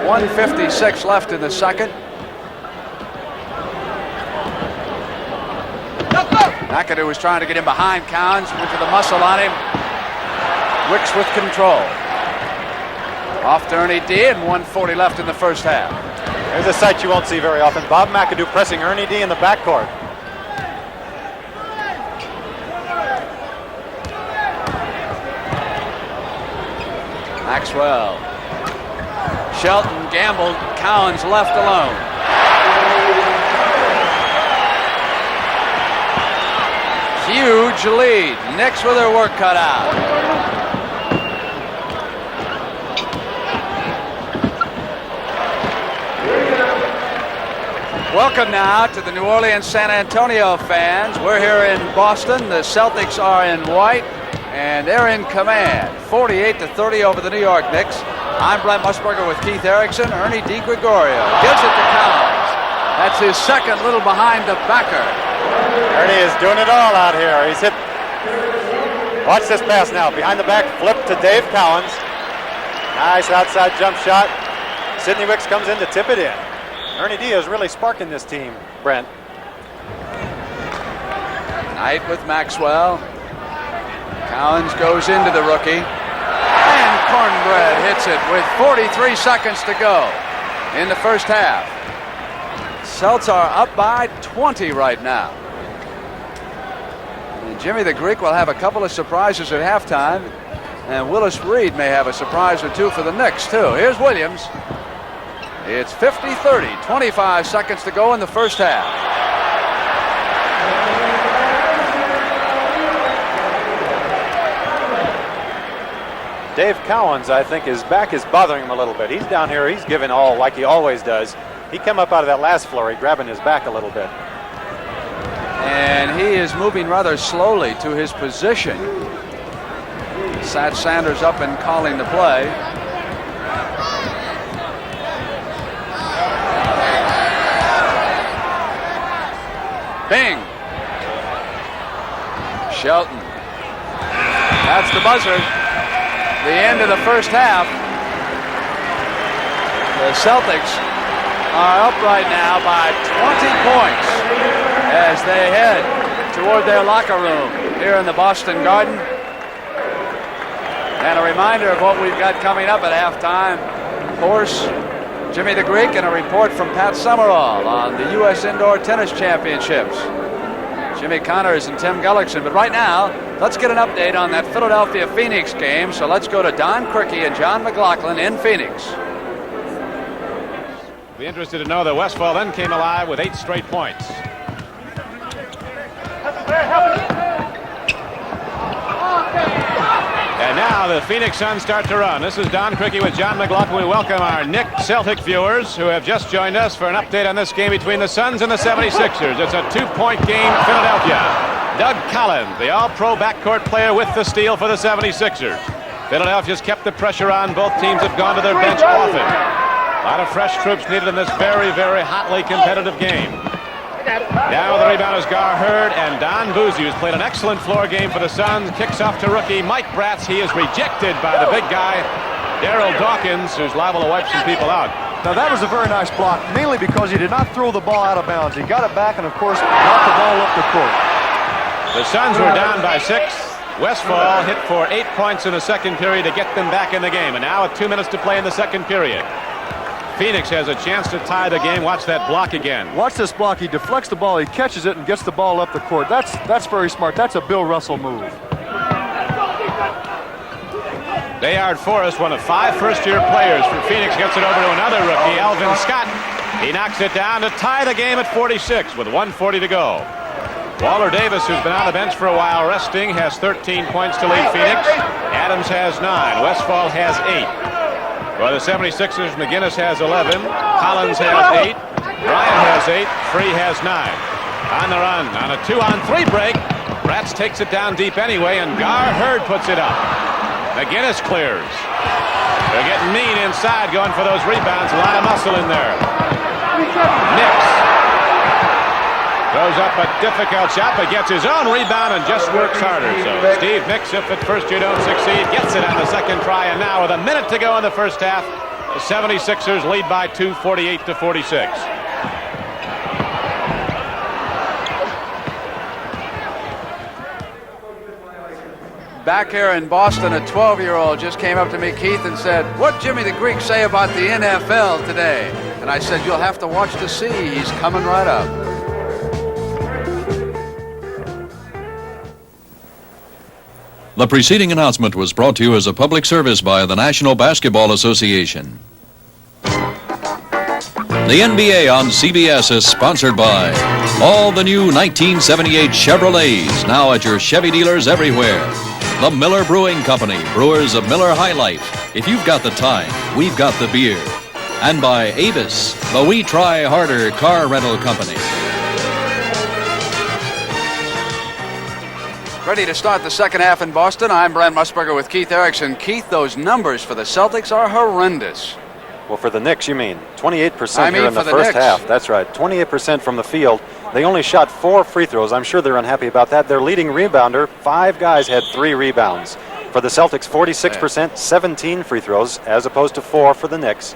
1:56 left in the second. McAdoo was trying to get him behind Cowens. Went to the muscle on him. Wicks with control. Off to Ernie D, and 1:40 left in the first half. There's a sight you won't see very often. Bob McAdoo pressing Ernie D in the backcourt. Maxwell. Shelton gambled. Cowens left alone. Huge lead. Knicks with their work cut out. Welcome now to the New Orleans San Antonio fans. We're here in Boston. The Celtics are in white, and they're in command. 48-30 over the New York Knicks. I'm Brent Musburger with Keith Erickson. Ernie DiGregorio gives it to Cowens. That's his second little behind the backer. Ernie is doing it all out here. He's hit. Watch this pass now. Behind the back, flip to Dave Cowens. Nice outside jump shot. Sidney Wicks comes in to tip it in. Ernie D is really sparking this team, Brent. Knight with Maxwell. Cowens goes into the rookie. And Cornbread hits it with 43 seconds to go in the first half. Celts are up by 20 right now. And Jimmy the Greek will have a couple of surprises at halftime. And Willis Reed may have a surprise or two for the Knicks, too. Here's Williams. It's 50-30, 25 seconds to go in the first half. Dave Cowens, I think, his back is bothering him a little bit. He's down here, he's giving all like he always does. He came up out of that last flurry, grabbing his back a little bit. And he is moving rather slowly to his position. Sat Sanders up and calling the play. Bing. Shelton. That's the buzzer. The end of the first half. The Celtics are up right now by 20 points as they head toward their locker room here in the Boston Garden. And a reminder of what we've got coming up at halftime. Of course, Jimmy the Greek and a report from Pat Summerall on the U.S. Indoor Tennis Championships. Jimmy Connors and Tim Gullickson. But right now, let's get an update on that Philadelphia-Phoenix game. So let's go to Don Criqui and John McLaughlin in Phoenix. Be interested to know that Westfall then came alive with 8 straight points. And now the Phoenix Suns start to run. This is Don Criqui with John McLaughlin. We welcome our Knicks Celtic viewers who have just joined us for an update on this game between the Suns and the 76ers. It's a 2-point game, Philadelphia. Doug Collins, the all-pro backcourt player with the steal for the 76ers. Philadelphia's kept the pressure on. Both teams have gone to their bench often. A lot of fresh troops needed in this very, very hotly competitive game. Now the rebound is Gar Hurd, and Don Buzzi, who's played an excellent floor game for the Suns, kicks off to rookie Mike Bratz. He is rejected by the big guy, Daryl Dawkins, who's liable to wipe some people out. Now that was a very nice block, mainly because he did not throw the ball out of bounds. He got it back and, of course, got the ball up the court. The Suns were down by 6. Westfall hit for 8 points in the second period to get them back in the game. And now with 2 minutes to play in the second period. Phoenix has a chance to tie the game. Watch that block again. Watch this block. He deflects the ball, he catches it, and gets the ball up the court. That's very smart. That's a Bill Russell move. Bayard Forrest, one of 5 first-year players for Phoenix, gets it over to another rookie, Alvin Scott. He knocks it down to tie the game at 46 with 1:40 to go. Waller Davis, who's been on the bench for a while resting, has 13 points to lead Phoenix. Adams has 9. Westfall has 8. For the 76ers, McGinnis has 11. Collins has 8. Bryant has 8. Free has 9. On the run, on a 2-on-3 break. Bratz takes it down deep anyway, and Gar Hurd puts it up. McGinnis clears. They're getting mean inside, going for those rebounds. A lot of muscle in there. Knicks throws up a difficult shot, but gets his own rebound and just works harder. So Steve Nicks, if at first you don't succeed, gets it on the second try. And now with a minute to go in the first half, the 76ers lead by 2, 48-46. Back here in Boston, a 12-year-old just came up to me, Keith, and said, "What'd Jimmy the Greek say about the NFL today?" And I said, "You'll have to watch to see. He's coming right up." The preceding announcement was brought to you as a public service by the National Basketball Association. The NBA on CBS is sponsored by all the new 1978 Chevrolets, now at your Chevy dealers everywhere. The Miller Brewing Company, brewers of Miller High Life. If you've got the time, we've got the beer. And by Avis, the We Try Harder car rental company. Ready to start the second half in Boston. I'm Brent Musburger with Keith Erickson. Keith, those numbers for the Celtics are horrendous. Well, for the Knicks, you mean 28% here in the for the first Knicks. half. That's right, 28% from the field. They only shot 4 free throws. I'm sure they're unhappy about that. Their leading rebounder, 5 guys had 3 rebounds. For the Celtics, 46%, 17 free throws, as opposed to 4 for the Knicks.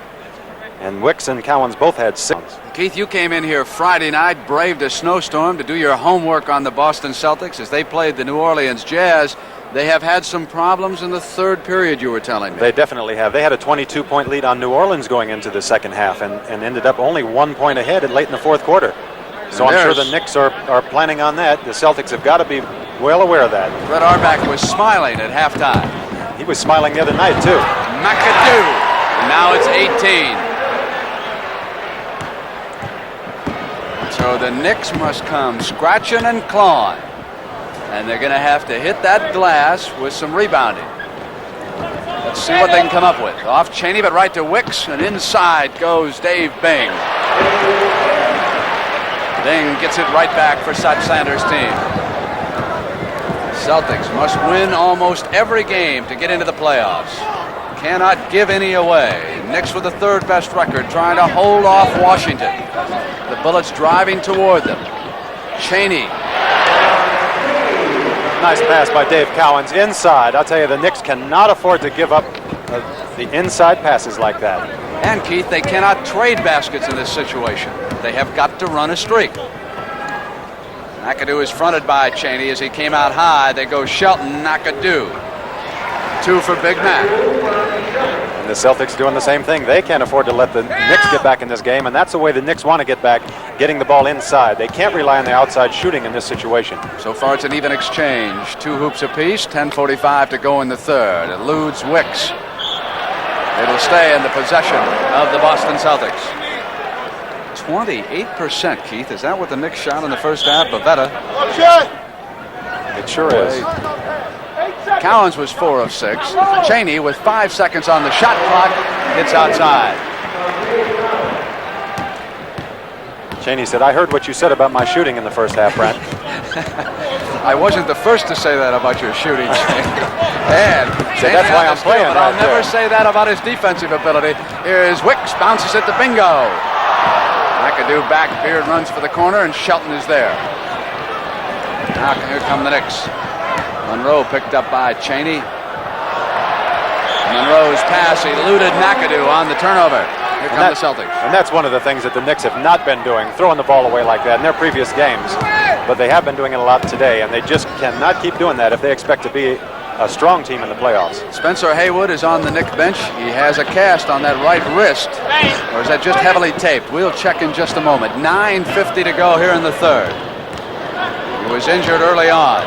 And Wicks and Cowens both had 6. Keith, you came in here Friday night, braved a snowstorm to do your homework on the Boston Celtics as they played the New Orleans Jazz. They have had some problems in the third period, you were telling me. They definitely have. They had a 22-point lead on New Orleans going into the second half and ended up only 1 point ahead late in the fourth quarter. So I'm sure the Knicks are planning on that. The Celtics have got to be well aware of that. Fred Auerbach was smiling at halftime. He was smiling the other night, too. McAdoo. And now it's 18. So the Knicks must come scratching and clawing. And they're going to have to hit that glass with some rebounding. Let's see what they can come up with. Off Chaney, but right to Wicks. And inside goes Dave Bing. Bing gets it right back for Sut Sanders' team. Celtics must win almost every game to get into the playoffs. Cannot give any away. Knicks with the third best record, trying to hold off Washington. The Bullets driving toward them. Chaney. Nice pass by Dave Cowens inside. I'll tell you, the Knicks cannot afford to give up the inside passes like that. And Keith, they cannot trade baskets in this situation. They have got to run a streak. McAdoo is fronted by Chaney as he came out high. They go Shelton, McAdoo. 2 for Big Mac. And the Celtics doing the same thing. They can't afford to let the Knicks get back in this game, and that's the way the Knicks want to get back, getting the ball inside. They can't rely on the outside shooting in this situation. So far it's an even exchange. 2 hoops apiece, 10:45 to go in the third. Eludes Wicks. It'll stay in the possession of the Boston Celtics. 28%, Keith. Is that what the Knicks shot in the first half? Bavetta. It sure is. Cowens was 4 of 6. Chaney, with 5 seconds on the shot clock, hits outside. Chaney said, "I heard what you said about my shooting in the first half, Brent." I wasn't the first to say that about your shooting. And so that's why I'm playing. But I'll never say that about his defensive ability. Here's Wicks, bounces it to Bingo. McAdoo back, Beard runs for the corner, and Shelton is there. Now here come the Knicks. Monroe picked up by Chaney. Monroe's pass eluded McAdoo on the turnover. Here come the Celtics. And that's one of the things that the Knicks have not been doing, throwing the ball away like that in their previous games. But they have been doing it a lot today, and they just cannot keep doing that if they expect to be a strong team in the playoffs. Spencer Haywood is on the Knicks bench. He has a cast on that right wrist. Or is that just heavily taped? We'll check in just a moment. 9:50 to go here in the third. He was injured early on.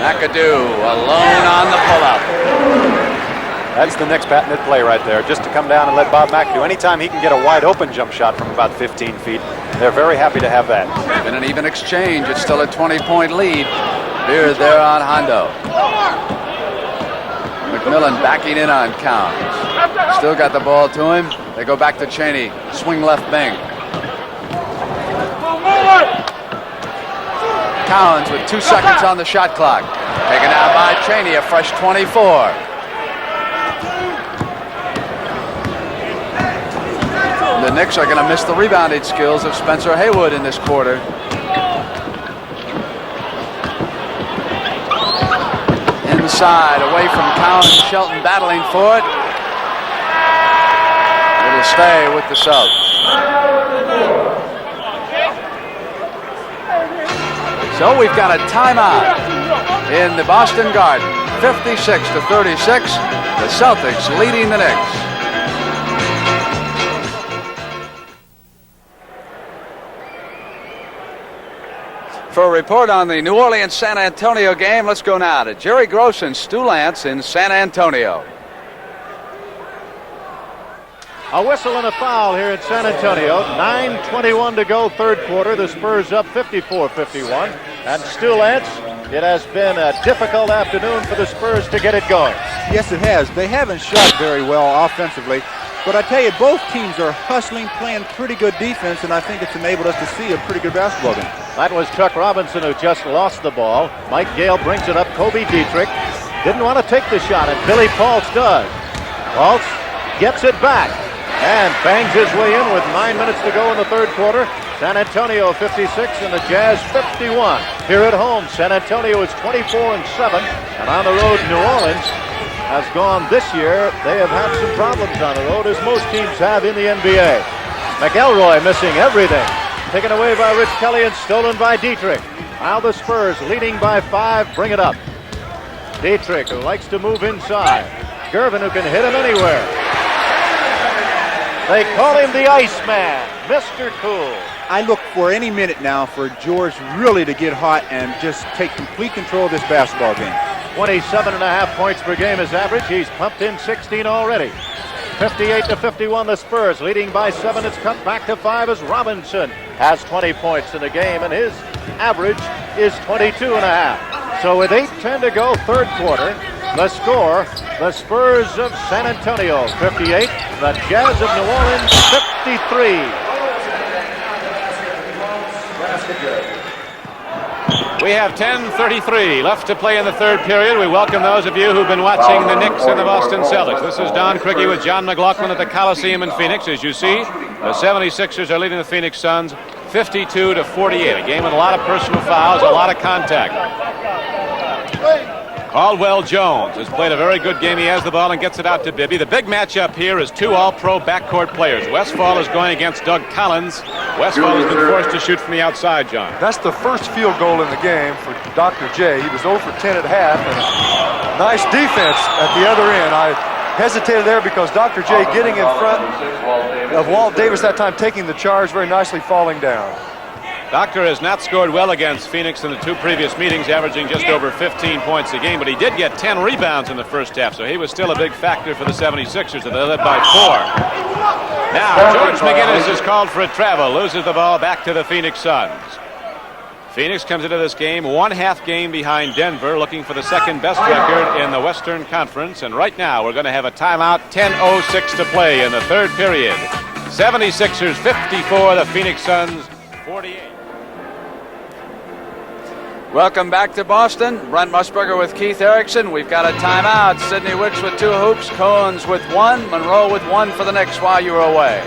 McAdoo alone on the pullout. That's the Knicks' patented play right there, just to come down and let Bob McAdoo. Anytime he can get a wide open jump shot from about 15 feet, they're very happy to have that. In an even exchange, it's still a 20-point lead. Beard there on Hondo. McMillan backing in on Cowens. Still got the ball to him. They go back to Chaney. Swing left Bing. Cowens with 2 seconds on the shot clock. Taken out by Chaney, a fresh 24. The Knicks are going to miss the rebounding skills of Spencer Haywood in this quarter. Inside, away from Cowens. Shelton battling for it. It'll stay with the Celtics. So we've got a timeout in the Boston Garden. 56-36. The Celtics leading the Knicks. For a report on the New Orleans-San Antonio game, let's go now to Jerry Gross and Stu Lance in San Antonio. A whistle and a foul here in San Antonio. 9:21 to go, third quarter. The Spurs up 54-51. And Stu Lance, it has been a difficult afternoon for the Spurs to get it going. Yes, it has. They haven't shot very well offensively. But I tell you, both teams are hustling, playing pretty good defense, and I think it's enabled us to see a pretty good basketball game. That was Chuck Robinson who just lost the ball. Mike Gale brings it up. Kobe Dietrich didn't want to take the shot, and Billy Paultz does. Paultz gets it back and bangs his way in with 9 minutes to go in the third quarter. San Antonio 56 and the Jazz 51. Here at home, San Antonio is 24-7, and on the road, New Orleans has gone this year. They have had some problems on the road, as most teams have in the NBA. McElroy missing everything. Taken away by Rich Kelly and stolen by Dietrich. Now the Spurs leading by 5, bring it up. Dietrich, who likes to move inside. Gervin, who can hit him anywhere. They call him the Iceman, Mr. Cool. I look for any minute now for George really to get hot and just take complete control of this basketball game. 27.5 points per game is average. He's pumped in 16 already. 58-51, the Spurs leading by 7. It's cut back to 5 as Robinson has 20 points in the game, and his average is 22.5. So with 8:10 to go, third quarter, the score, the Spurs of San Antonio 58, the Jazz of New Orleans 53. We have 10:33 left to play in the third period. We welcome those of you who've been watching the Knicks and the Boston Celtics. This is Don Criqui with John McLaughlin at the Coliseum in Phoenix. As you see, the 76ers are leading the Phoenix Suns 52-48. A game with a lot of personal fouls, a lot of contact. Caldwell Jones has played a very good game. He has the ball and gets it out to Bibby. The big matchup here is 2 all-pro backcourt players. Westphal is going against Doug Collins. Westphal has been forced to shoot from the outside, John. That's the first field goal in the game for Dr. J. He was 0 for 10 at half, and nice defense at the other end. I hesitated there because Dr. J getting in front of Walt Davis that time, taking the charge very nicely, falling down. Doctor has not scored well against Phoenix in the 2 previous meetings, averaging just over 15 points a game, but he did get 10 rebounds in the first half, so he was still a big factor for the 76ers, and they led by 4. Now, George McGinnis is called for a travel, loses the ball back to the Phoenix Suns. Phoenix comes into this game 1/2 game behind Denver, looking for the second best record in the Western Conference. And right now we're going to have a timeout. 10:06 to play in the third period. 76ers 54, the Phoenix Suns 48. Welcome back to Boston. Brent Musburger with Keith Erickson. We've got a timeout. Sidney Wicks with 2 hoops. Cowens with 1. Monroe with 1 for the Knicks while you were away.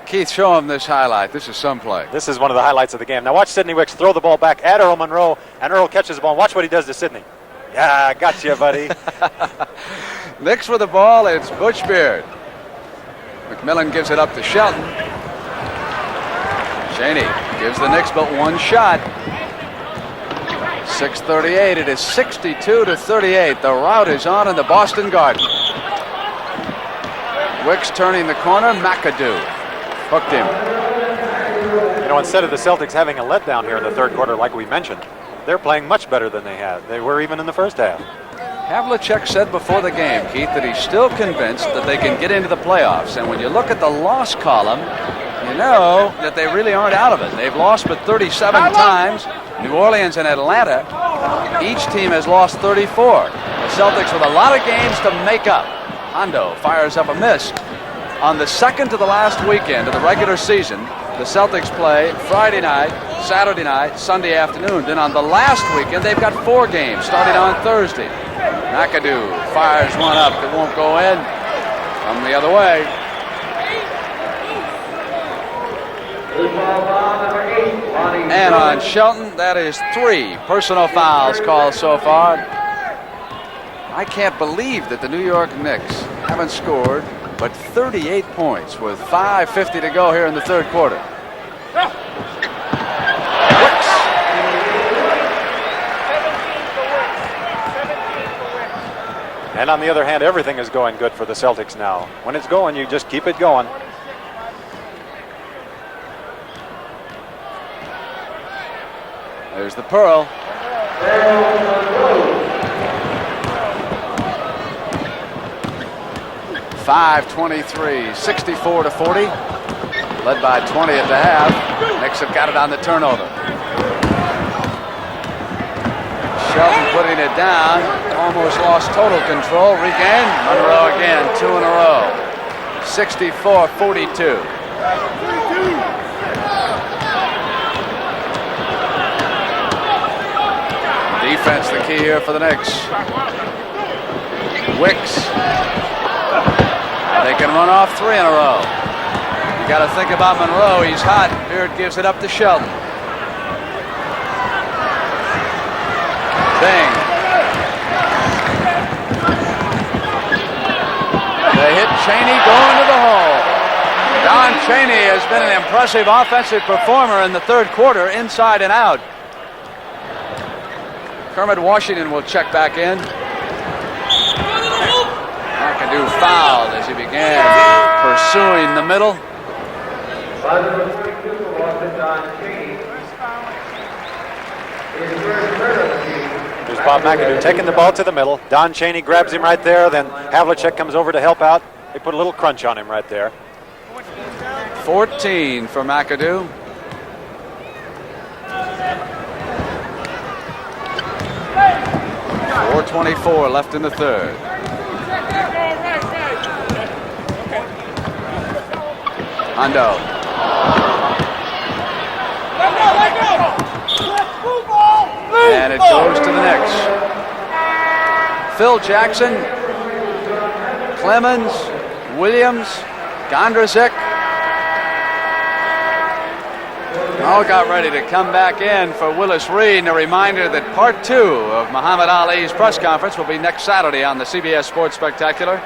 Keith, show him this highlight. This is some play. This is one of the highlights of the game. Now watch Sidney Wicks throw the ball back at Earl Monroe, and Earl catches the ball. Watch what he does to Sidney. Yeah, got you, buddy. Knicks with the ball. It's Butchbeard. McMillan gives it up to Shelton. Chaney gives the Knicks but 1 shot. 6:38. It is 62-38. The rout is on in the Boston Garden. Wicks turning the corner. McAdoo hooked him. You know, instead of the Celtics having a letdown here in the third quarter, like we mentioned, they're playing much better than they were even in the first half. Havlicek said before the game, Keith, that he's still convinced that they can get into the playoffs. And when you look at the loss column, you know that they really aren't out of it. They've lost but 37 times. New Orleans and Atlanta, each team has lost 34. The Celtics with a lot of games to make up. Hondo fires up a miss. On the second to the last weekend of the regular season, the Celtics play Friday night, Saturday night, Sunday afternoon. Then on the last weekend, they've got 4 games starting on Thursday. McAdoo fires one up that won't go in. Come the other way. And on Shelton, that is 3 personal fouls called so far. I can't believe that the New York Knicks haven't scored but 38 points with 5:50 to go here in the third quarter. Wicks. And on the other hand, everything is going good for the Celtics now. When it's going, you just keep it going. There's the Pearl. 5:23, 64-40. Led by 20 at the half. Knicks have got it on the turnover. Shelton putting it down. Almost lost total control. Regained. Monroe again, 2 in a row. 64-42. Defense the key here for the Knicks. Wicks. They can run off 3 in a row. You got to think about Monroe. He's hot. Beard gives it up to Shelton. Bang. They hit Chaney going to the hole. Don Chaney has been an impressive offensive performer in the third quarter, inside and out. Kermit Washington will check back in. McAdoo fouled as he began pursuing the middle. There's Bob McAdoo taking the ball to the middle. Don Chaney grabs him right there. Then Havlicek comes over to help out. They put a little crunch on him right there. 14 for McAdoo. .424 left in the third. Hondo. And it goes to the Knicks. Phil Jackson, Clemens, Williams, Gondrzik all got ready to come back in for Willis Reed. And a reminder that part 2 of Muhammad Ali's press conference will be next Saturday on the CBS Sports Spectacular.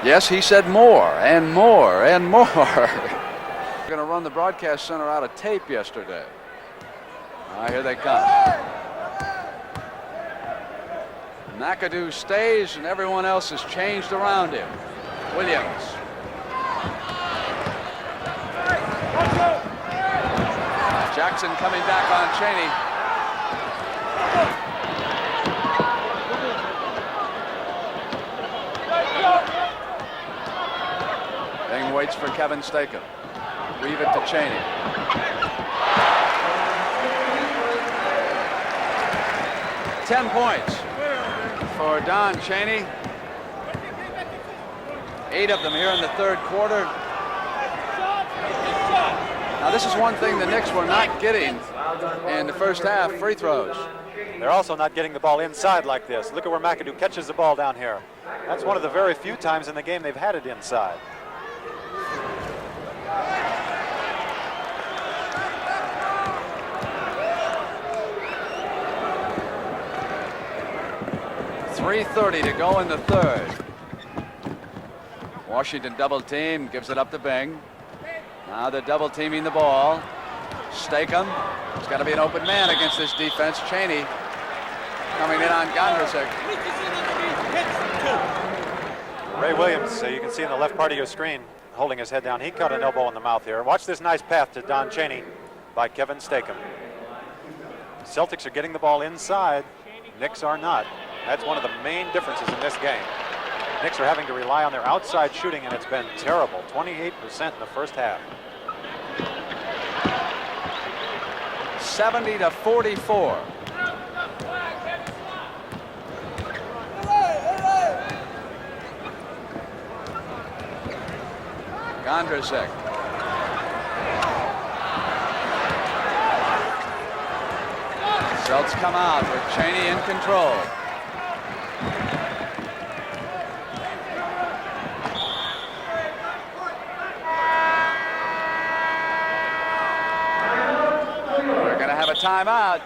Yes, he said more and more and more. We're going to run the broadcast center out of tape yesterday. Here they come. McAdoo stays and everyone else has changed around him. Williams. Jackson coming back on Chaney. Thing waits for Kevin Stakem. Weave it to Chaney. $10 points for Don Chaney. 8 of them here in the third quarter. Now this is one thing the Knicks were not getting in the first half, free throws. They're also not getting the ball inside like this. Look at where McAdoo catches the ball down here. That's one of the very few times in the game they've had it inside. .3:30 to go in the third. Washington double team, gives it up to Bing. Now they're double teaming the ball. Stakem. It's got to be an open man against this defense. Chaney coming in on Gondrusek. Ray Williams, you can see in the left part of your screen, holding his head down. He caught an elbow in the mouth here. Watch this nice path to Don Chaney by Kevin Stakem. Celtics are getting the ball inside. Knicks are not. That's one of the main differences in this game. Knicks are having to rely on their outside shooting, and it's been terrible. 28% in the first half. 70-44. Gondrusek. Celts come out with Chaney in control. Timeout.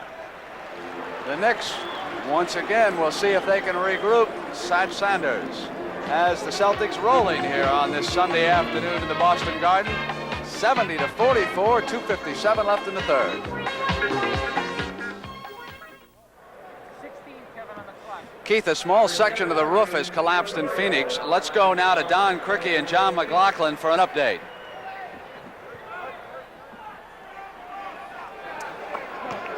The Knicks once again will see if they can regroup. Sanders has the Celtics rolling here on this Sunday afternoon in the Boston Garden. 70-44, 2:57 left in the third. Keith, a small section of the roof has collapsed in Phoenix. Let's go now to Don Crickey and John McLaughlin for an update.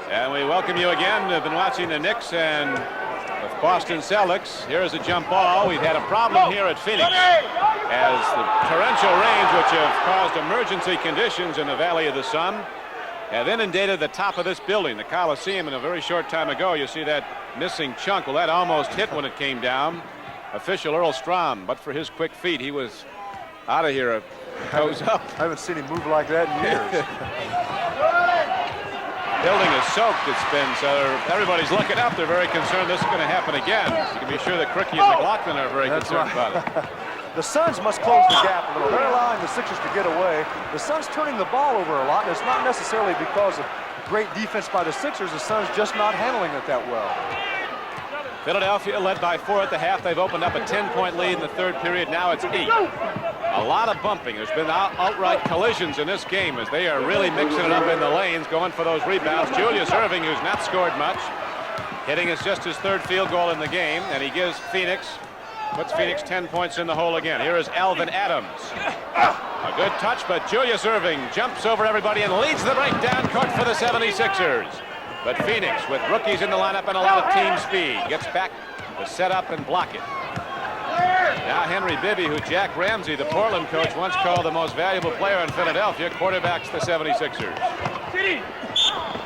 And we welcome you again. We've been watching the Knicks and the Boston Celtics. Here's a jump ball. We've had a problem here at Phoenix as the torrential rains, which have caused emergency conditions in the Valley of the Sun, have inundated the top of this building, the Coliseum, in a very short time ago. You see that missing chunk. Well, that almost hit when it came down. Official Earl Strom, but for his quick feet, he was out of here. Goes up. I haven't seen him move like that in years. Building is soaked, it's been, so everybody's looking up. They're very concerned this is going to happen again. You can be sure that Crickey and McLaughlin are very concerned about it. The Suns must close the gap a little. They're allowing the Sixers to get away. The Suns turning the ball over a lot, and it's not necessarily because of great defense by the Sixers. The Suns just not handling it that well. Philadelphia led by 4 at the half. They've opened up a 10-point lead in the third period. Now it's 8. A lot of bumping. There's been outright collisions in this game as they are really mixing it up in the lanes, going for those rebounds. Julius Erving, who's not scored much, hitting is just his 3rd field goal in the game, and he gives puts Phoenix 10 points in the hole again. Here is Alvin Adams. A good touch, but Julius Erving jumps over everybody and leads the break down court for the 76ers. But Phoenix, with rookies in the lineup and a lot of team speed, gets back to set up and block it. Now Henry Bibby, who Jack Ramsey, the Portland coach, once called the most valuable player in Philadelphia, quarterbacks the 76ers.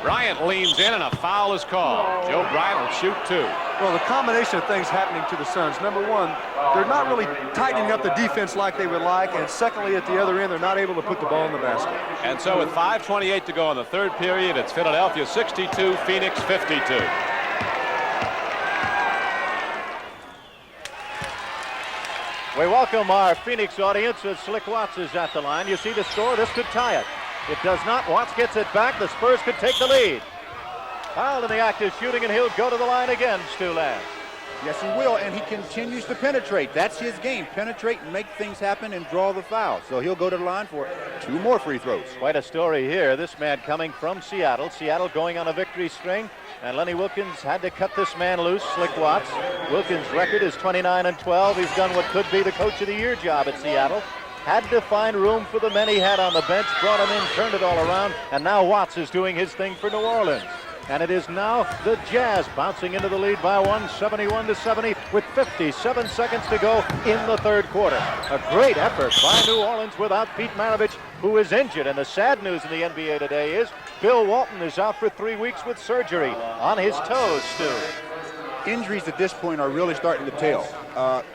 Bryant leans in and a foul is called. Joe Bryant will shoot 2. Well, the combination of things happening to the Suns. Number one, they're not really tightening up the defense like they would like. And secondly, at the other end, they're not able to put the ball in the basket. And so with 5:28 to go in the third period, it's Philadelphia 62, Phoenix 52. We welcome our Phoenix audience as Slick Watts is at the line. You see the score, this could tie it. It does not. Watts gets it back. The Spurs could take the lead. Fouled in the act of shooting, and he'll go to the line again, Stu Lance. Yes, he will, and he continues to penetrate. That's his game. Penetrate and make things happen and draw the foul. So he'll go to the line for 2 more free throws. Quite a story here. This man coming from Seattle. Seattle going on a victory string. And Lenny Wilkins had to cut this man loose, Slick Watts. Wilkins' record is 29-12. He's done what could be the Coach of the Year job at Seattle. Had to find room for the men he had on the bench, brought him in, turned it all around, and now Watts is doing his thing for New Orleans. And it is now the Jazz bouncing into the lead by 171-70 with 57 seconds to go in the third quarter. A great effort by New Orleans without Pete Maravich, who is injured. And the sad news in the NBA today is Bill Walton is out for 3 weeks with surgery on his toes, Stu. Injuries at this point are really starting to tell.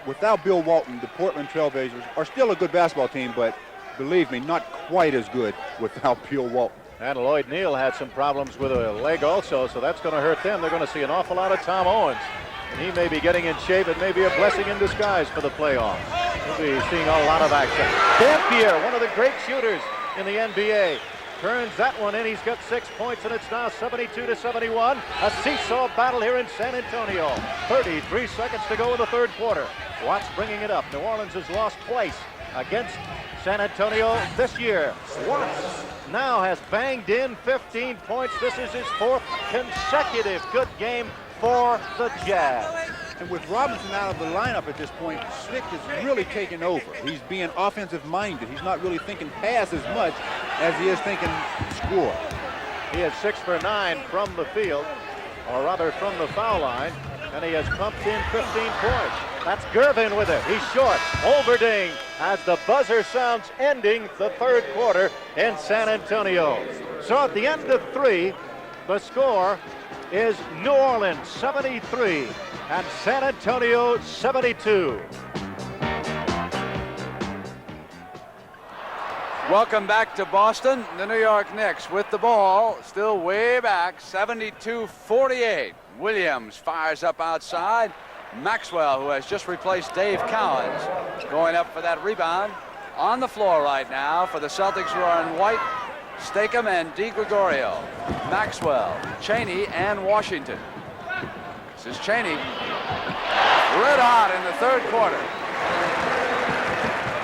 Without Bill Walton, the Portland Trailblazers are still a good basketball team, but believe me, not quite as good without Bill Walton. And Lloyd Neal had some problems with a leg also, so that's going to hurt them. They're going to see an awful lot of Tom Owens. And he may be getting in shape. It may be a blessing in disguise for the playoffs. We'll be seeing a lot of action. Dampier, one of the great shooters in the NBA, turns that one in. He's got 6 points, and it's now 72-71. A seesaw battle here in San Antonio. 33 seconds to go in the third quarter. Watts bringing it up. New Orleans has lost twice against San Antonio this year. Watts now has banged in 15 points. This is his 4th consecutive good game for the Jazz. And with Robinson out of the lineup at this point, Slick is really taking over. He's being offensive minded. He's not really thinking pass as much as he is thinking score. He is 6 for 9 from the field, or rather from the foul line, and he has pumped in 15 points. That's Gervin with it. He's short. Overding as the buzzer sounds, ending the third quarter in San Antonio. So at the end of 3, the score is New Orleans 73 and San Antonio 72. Welcome back to Boston. The New York Knicks with the ball, still way back, 72-48. Williams fires up outside. Maxwell, who has just replaced Dave Cowens, going up for that rebound. On the floor right now for the Celtics, who are in white, Stakem and DiGregorio. Maxwell, Chaney, and Washington. This is Chaney. Red hot in the third quarter.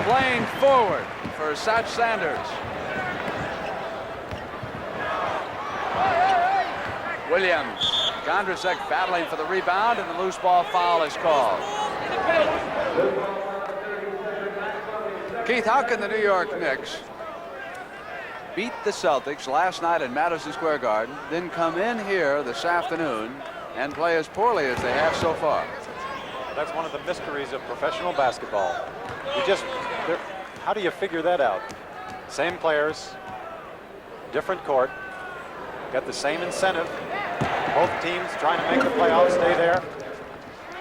Playing forward for Satch Sanders. Williams. Gondrasek battling for the rebound, and the loose ball foul is called. Keith, how can the New York Knicks beat the Celtics last night in Madison Square Garden, then come in here this afternoon and play as poorly as they have so far? That's one of the mysteries of professional basketball. How do you figure that out? Same players, different court, got the same incentive. Both teams trying to make the playoffs, stay there.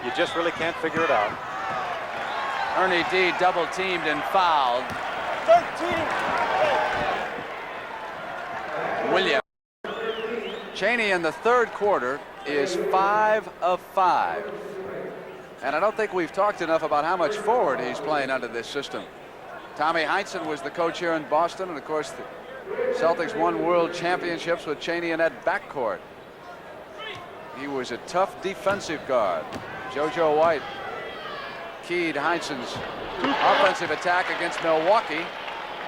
You just really can't figure it out. Ernie D double teamed and fouled. 13. Williams. Chaney in the third quarter is 5 of 5. And I don't think we've talked enough about how much forward he's playing under this system. Tommy Heinsohn was the coach here in Boston, and of course the Celtics won world championships with Chaney in that backcourt. He was a tough defensive guard. JoJo White keyed Heinsohn's offensive attack against Milwaukee.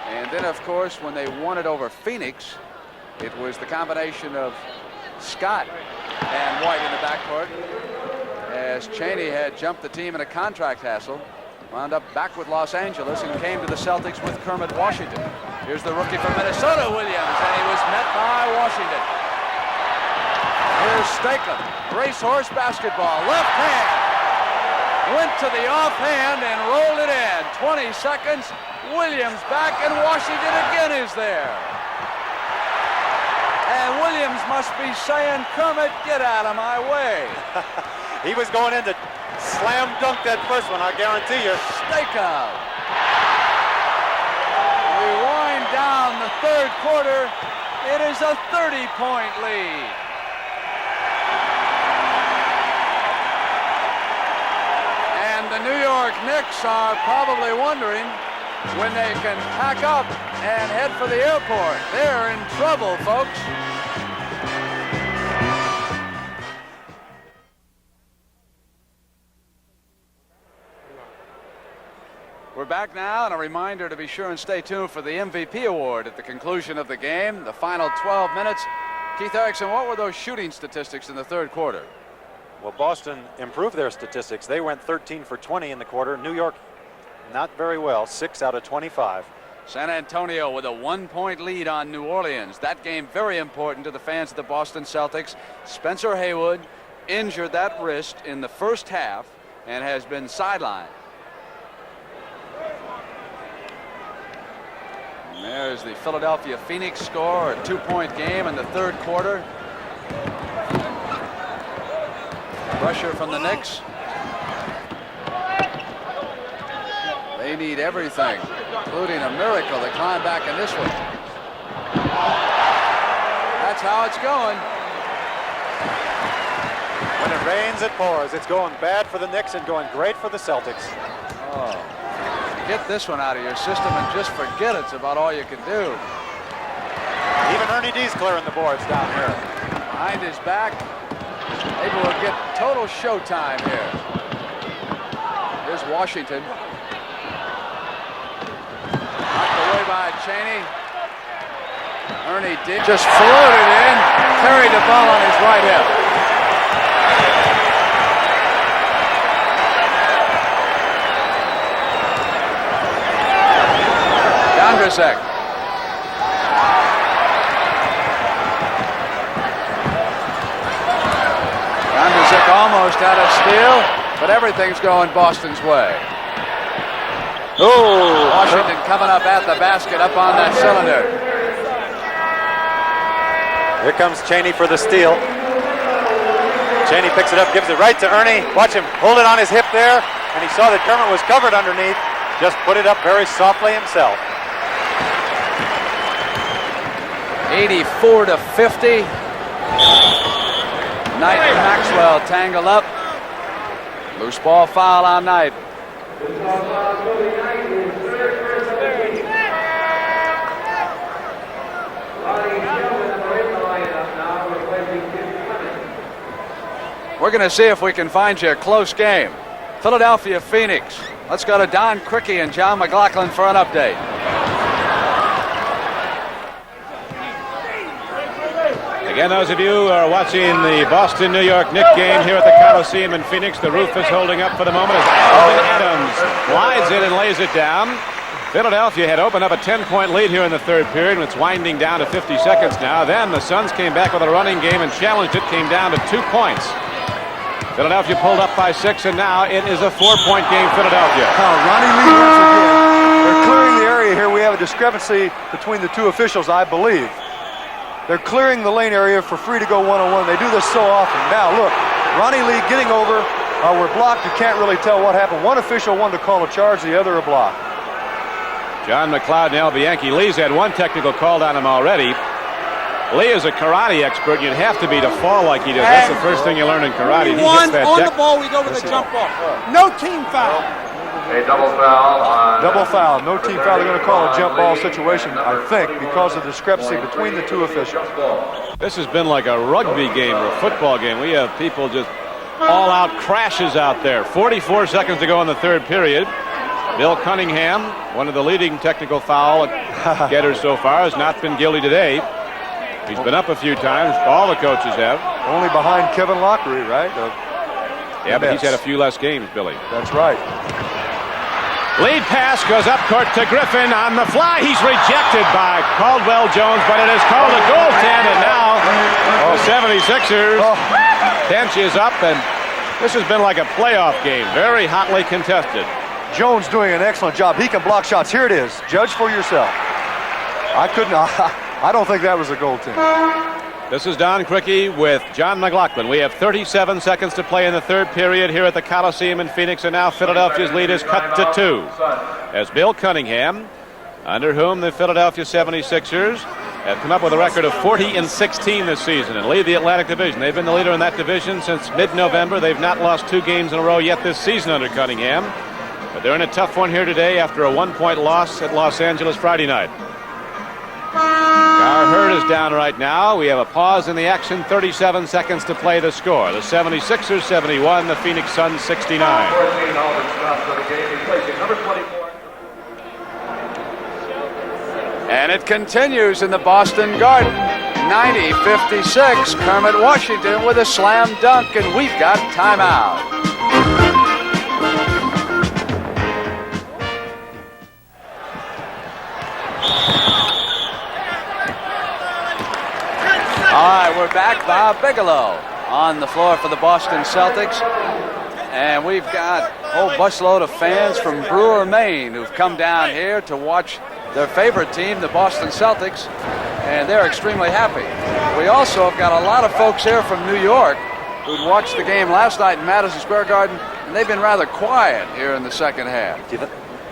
And then, of course, when they won it over Phoenix, it was the combination of Scott and White in the backcourt, as Chaney had jumped the team in a contract hassle, wound up back with Los Angeles, and came to the Celtics with Kermit Washington. Here's the rookie from Minnesota, Williams, and he was met by Washington. Here's Stakem, racehorse basketball, left hand, went to the offhand and rolled it in. 20 seconds, Williams back, and Washington again is there. And Williams must be saying, Kermit, get out of my way. He was going in to slam dunk that first one, I guarantee you. Stakem. We wind down the third quarter. It is a 30-point lead. The New York Knicks are probably wondering when they can pack up and head for the airport. They're in trouble, folks. We're back now, and a reminder to be sure and stay tuned for the MVP award at the conclusion of the game, the final 12 minutes. Keith Erickson, what were those shooting statistics in the third quarter? Well, Boston improved their statistics. They went 13 for 20 in the quarter. New York, not very well, 6 out of 25. San Antonio with a 1-point lead on New Orleans. That game very important to the fans of the Boston Celtics. Spencer Haywood injured that wrist in the first half and has been sidelined. And there's the Philadelphia Phoenix score, a 2-point game in the third quarter. Pressure from the Knicks. They need everything, including a miracle to climb back in this one. That's how it's going. When it rains, it pours. It's going bad for the Knicks and going great for the Celtics. Oh, get this one out of your system and just forget it's about all you can do. Even Ernie D's clearing the boards down here. Behind his back, maybe we'll get total showtime here. Here's Washington. Knocked away by Chaney. Ernie did just floated in, carried the ball on his right hip. Havlicek. Havlicek almost out of steal, but everything's going Boston's way. Oh, Washington coming up at the basket, up on that cylinder. Here comes Chaney for the steal. Chaney picks it up, gives it right to Ernie. Watch him hold it on his hip there, and he saw that Kermit was covered underneath. Just put it up very softly himself. 84-50. Knight and Maxwell tangle up. Loose ball foul on Knight. We're going to see if we can find you a close game. Philadelphia Phoenix. Let's go to Don Crickey and John McLaughlin for an update. Again, those of you who are watching the Boston-New York Knicks game here at the Coliseum in Phoenix, the roof is holding up for the moment as Alvin Adams glides in and lays it down. Philadelphia had opened up a 10-point lead here in the third period, and it's winding down to 50 seconds now. Then the Suns came back with a running game and challenged it, came down to 2 points. Philadelphia pulled up by 6, and now it is a 4-point game, Philadelphia. Ronnie Lee once again. They're clearing the area here. We have a discrepancy between the two officials, I believe. They're clearing the lane area for free to go one-on-one. They do this so often. Now, look, Ronnie Lee getting over. We're blocked. You can't really tell what happened. One official wanted to call a charge, the other a block. John McLeod and Al Bianchi. Lee's had one technical called on him already. Lee is a karate expert. You'd have to be to fall like he does. That's the first thing you learn in karate. He hits that on the ball, we go with a jump ball. No team foul. A double foul on... Double foul. No team foul. They're going to call a jump ball situation, I think, because of the discrepancy between the two officials. This has been like a rugby game or a football game. We have people just all-out crashes out there. 44 seconds to go in the third period. Bill Cunningham, one of the leading technical foul getters so far, has not been guilty today. He's been up a few times. All the coaches have. Only behind Kevin Lockery, right? Yeah, but he's had a few less games, Billy. That's right. Lead pass goes up court to Griffin on the fly. He's rejected by Caldwell Jones, but it is called a goaltend, and now the 76ers bench is up, and this has been like a playoff game, very hotly contested. Jones doing an excellent job. He can block shots. Here it is. Judge for yourself. I don't think that was a goaltend. This is Don Crickey with John McLaughlin. We have 37 seconds to play in the third period here at the Coliseum in Phoenix, and now Philadelphia's lead is cut to 2. As Bill Cunningham, under whom the Philadelphia 76ers have come up with a record of 40-16 this season and lead the Atlantic Division. They've been the leader in that division since mid-November. They've not lost 2 games in a row yet this season under Cunningham, but they're in a tough one here today after a 1-point loss at Los Angeles Friday night. Our herd is down right now. We have a pause in the action. 37 seconds to play the score. The 76ers 71, the Phoenix Suns 69. And it continues in the Boston Garden. 90-56. Kermit Washington with a slam dunk, and we've got timeout. we're back. Bob Bigelow on the floor for the Boston Celtics. And we've got a whole busload of fans from Brewer, Maine, who've come down here to watch their favorite team, the Boston Celtics, and they're extremely happy. We also have got a lot of folks here from New York who'd watched the game last night in Madison Square Garden, and they've been rather quiet here in the second half. Do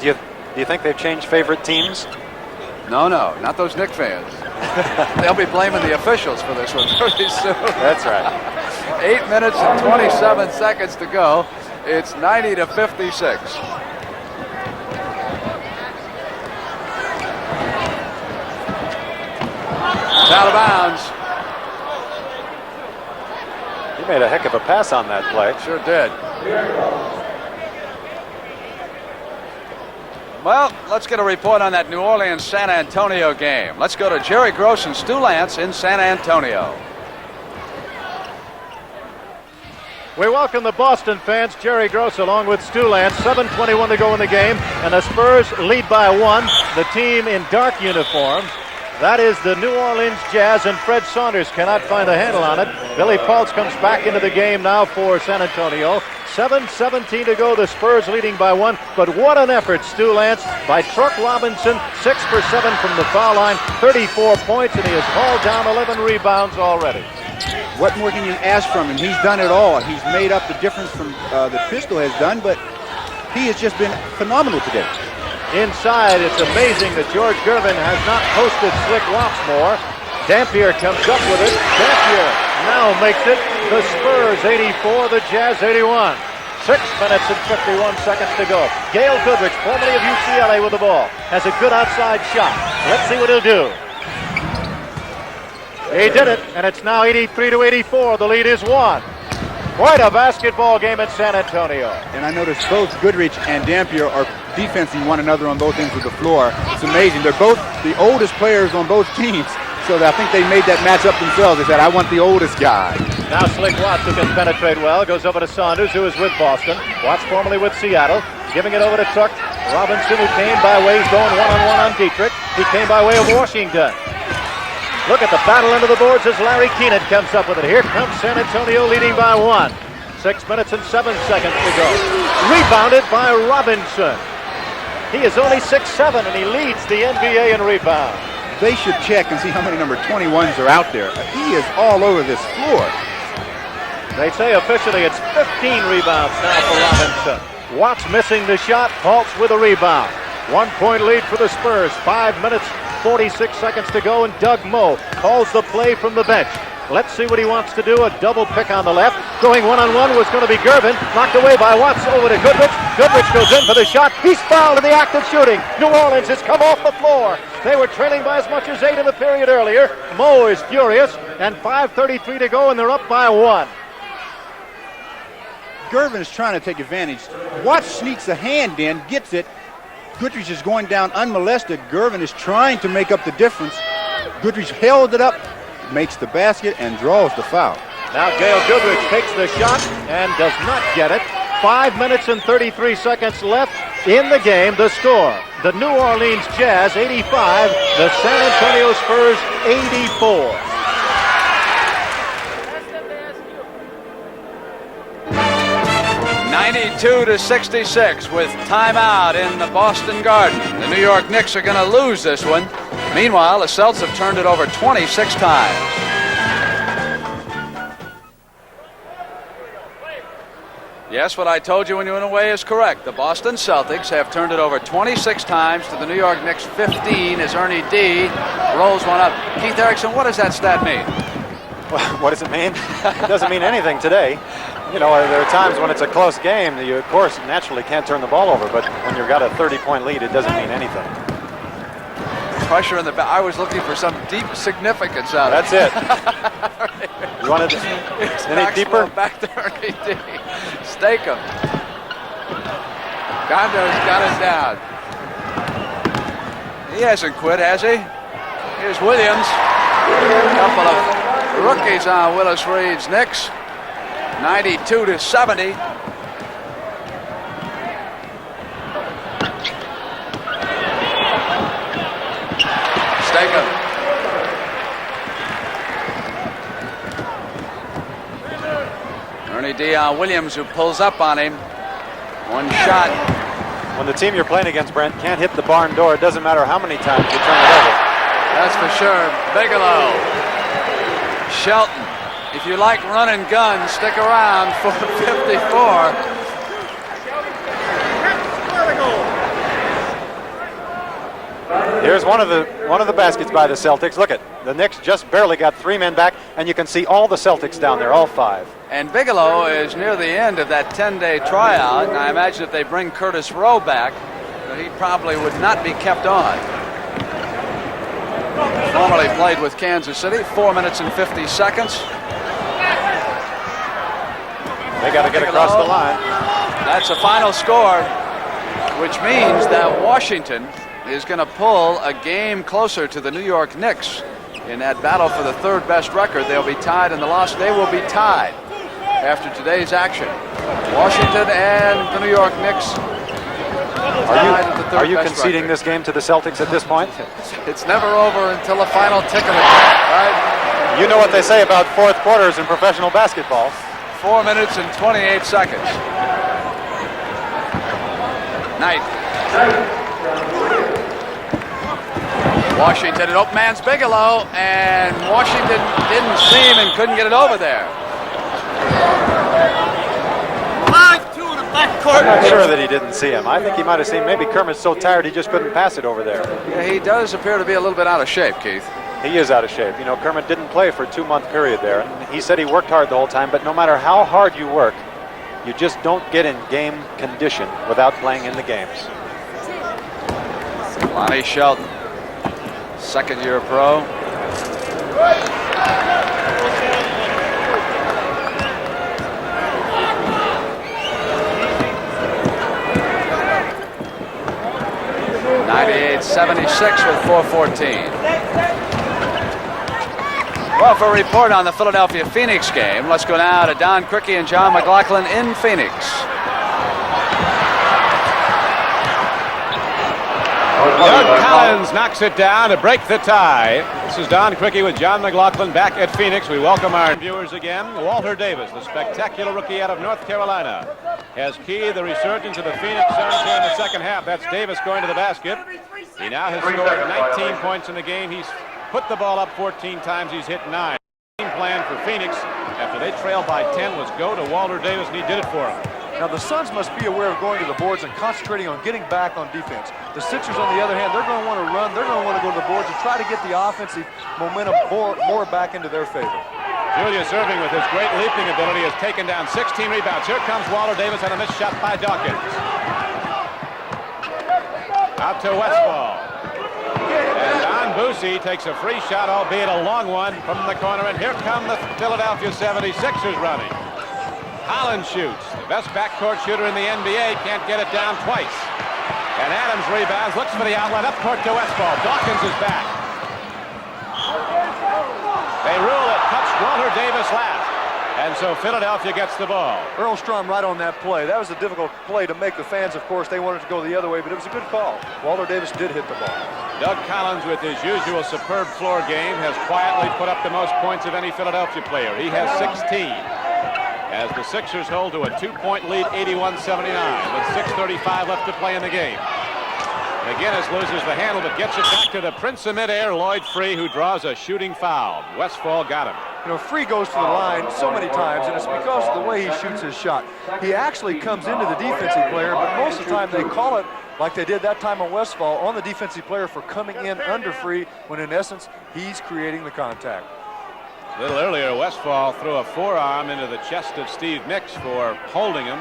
you think they've changed favorite teams? No, not those Knicks fans. They'll be blaming the officials for this one pretty soon. That's right. 8 minutes and 27 seconds to go. It's 90-56. It's out of bounds. He made a heck of a pass on that play. Sure did. Well, let's get a report on that New Orleans-San Antonio game. Let's go to Jerry Gross and Stu Lance in San Antonio. We welcome the Boston fans. Jerry Gross along with Stu Lance. 7:21 to go in the game, and the Spurs lead by 1. The team in dark uniforms. That is the New Orleans Jazz, and Fred Saunders cannot find a handle on it. Billy Paultz comes back into the game now for San Antonio. 7:17 to go, the Spurs leading by 1. But what an effort, Stu Lance, by Truck Robinson. 6 for 7 from the foul line, 34 points, and he has hauled down 11 rebounds already. What more can you ask from him? He's done it all. He's made up the difference from the Pistol has done, but he has just been phenomenal today. Inside, it's amazing that George Gervin has not posted Slick Lops more. Dampier comes up with it. Dampier now makes it. The Spurs 84, the Jazz 81. 6 minutes and 51 seconds to go. Gail Goodrich, formerly of UCLA, with the ball, has a good outside shot. Let's see what he'll do. He did it, and it's now 83-84. The lead is 1. Quite a basketball game at San Antonio. And I noticed both Goodrich and Dampier are defensing one another on both ends of the floor. It's amazing. They're both the oldest players on both teams, so I think they made that match up themselves. They said, I want the oldest guy. Now Slick Watts, who can penetrate well, goes over to Saunders, who is with Boston. Watts formerly with Seattle, giving it over to Truck Robinson, who came by way, he's going one-on-one on Dietrich. He came by way of Washington. Look at the battle under the boards as Larry Keenan comes up with it. Here comes San Antonio leading by 1. 6 minutes and 7 seconds to go. Rebounded by Robinson. He is only 6'7", and he leads the NBA in rebound. They should check and see how many number 21s are out there. He is all over this floor. They say officially it's 15 rebounds now for Robinson. Watts missing the shot. Paultz with a rebound. 1 point lead for the Spurs. 5 minutes, 46 seconds to go, and Doug Moe calls the play from the bench. Let's see what he wants to do. A double pick on the left. Going one-on-one was going to be Gervin. Knocked away by Watts over to Goodrich. Goodrich goes in for the shot. He's fouled in the act of shooting. New Orleans has come off the floor. They were trailing by as much as 8 in the period earlier. Moe is furious, and 5:33 to go, and they're up by 1. Gervin is trying to take advantage. Watts sneaks a hand in, gets it. Goodrich is going down unmolested. Gervin is trying to make up the difference. Goodrich held it up, makes the basket, and draws the foul. Now Gail Goodrich takes the shot and does not get it. 5 minutes and 33 seconds left in the game. The score, the New Orleans Jazz 85, the San Antonio Spurs 84. (92-66) with timeout in the Boston Garden. The New York Knicks are going to lose this one. Meanwhile, the Celtics have turned it over 26 times. Yes, what I told you when you went away is correct. The Boston Celtics have turned it over 26 times to the New York Knicks 15 as Ernie D rolls one up. Keith Erickson, what does that stat mean? Well, what does it mean? It doesn't mean anything today. You know, there are times when it's a close game that you, of course, naturally can't turn the ball over, but when you've got a 30-point lead, it doesn't mean anything. Pressure in the back. I was looking for some deep significance out of it. That's it. You wanted any Maxwell deeper? Back to Ernie D. Stake him. Gondo's got us down. He hasn't quit, has he? Here's Williams. A couple of rookies on Willis Reed's Knicks. 92-70. Deion Williams, who pulls up on him. One shot. When the team you're playing against, Brent, can't hit the barn door, it doesn't matter how many times you turn it over. That's for sure. Bigelow. Shelton. If you like running guns, stick around for 54. Here's one of the baskets by the Celtics. Look at the Knicks just barely got 3 men back, and you can see all the Celtics down there, all 5. And Bigelow is near the end of that 10-day tryout. And I imagine if they bring Curtis Rowe back, he probably would not be kept on. Formerly played with Kansas City, 4 minutes and 50 seconds. They got to get across the line. That's a final score, which means that Washington is going to pull a game closer to the New York Knicks in that battle for the 3rd best record. They'll be tied in the loss. They will be tied after today's action. Washington and the New York Knicks tied at the 3rd Are you best conceding record. this game to the Celtics at this point? It's never over until the final tick of the clock, right? You know what they say about 4th quarters in professional basketball. 4 minutes and 28 seconds. Knight. Washington, an open man's Bigelow, and Washington didn't see him and couldn't get it over there. 5-2 in the backcourt. I'm not sure that he didn't see him. I think he might have seen maybe Kermit's so tired he just couldn't pass it over there. Yeah, he does appear to be a little bit out of shape, Keith. He is out of shape. You know, Kermit didn't play for a 2-month period there. And he said he worked hard the whole time, but no matter how hard you work, you just don't get in game condition without playing in the games. Lonnie Shelton, 2nd-year pro. .98.76 with 4:14. Well, for a report on the Philadelphia Phoenix game, let's go now to Don Criqui and John McLaughlin in Phoenix. Doug Cowens knocks it down to break the tie. This is Don Criqui with John McLaughlin back at Phoenix. We welcome our viewers again. Walter Davis, the spectacular rookie out of North Carolina, has keyed the resurgence of the Phoenix Suns here in the 2nd half. That's Davis going to the basket. He now has scored 19 points in the game. He's put the ball up 14 times. He's hit 9. The game plan for Phoenix after they trailed by 10 was go to Walter Davis, and he did it for him. Now, the Suns must be aware of going to the boards and concentrating on getting back on defense. The Sixers, on the other hand, they're going to want to run. They're going to want to go to the boards and try to get the offensive momentum more back into their favor. Julius Erving, with his great leaping ability, has taken down 16 rebounds. Here comes Walter Davis on a missed shot by Dawkins. Out to Westfall. And Don Boosie takes a free shot, albeit a long one, from the corner. And here come the Philadelphia 76ers running. Collins shoots. The best backcourt shooter in the NBA. Can't get it down twice. And Adams rebounds, looks for the outlet, up court to Westfall. Dawkins is back. They rule it, touched Walter Davis last. And so Philadelphia gets the ball. Earl Strom right on that play. That was a difficult play to make. The fans, of course, they wanted to go the other way, but it was a good call. Walter Davis did hit the ball. Doug Collins, with his usual superb floor game, has quietly put up the most points of any Philadelphia player. He has 16. As the Sixers hold to a 2-point lead, 81-79, with 6:35 left to play in the game. McGinnis loses the handle, but gets it back to the Prince of Midair, Lloyd Free, who draws a shooting foul. Westfall got him. You know, Free goes to the line so many times, and it's because of the way he shoots his shot. He actually comes into the defensive player, but most of the time they call it, like they did that time on Westfall, on the defensive player for coming in under Free, when in essence, he's creating the contact. A little earlier, Westfall threw a forearm into the chest of Steve Mix for holding him.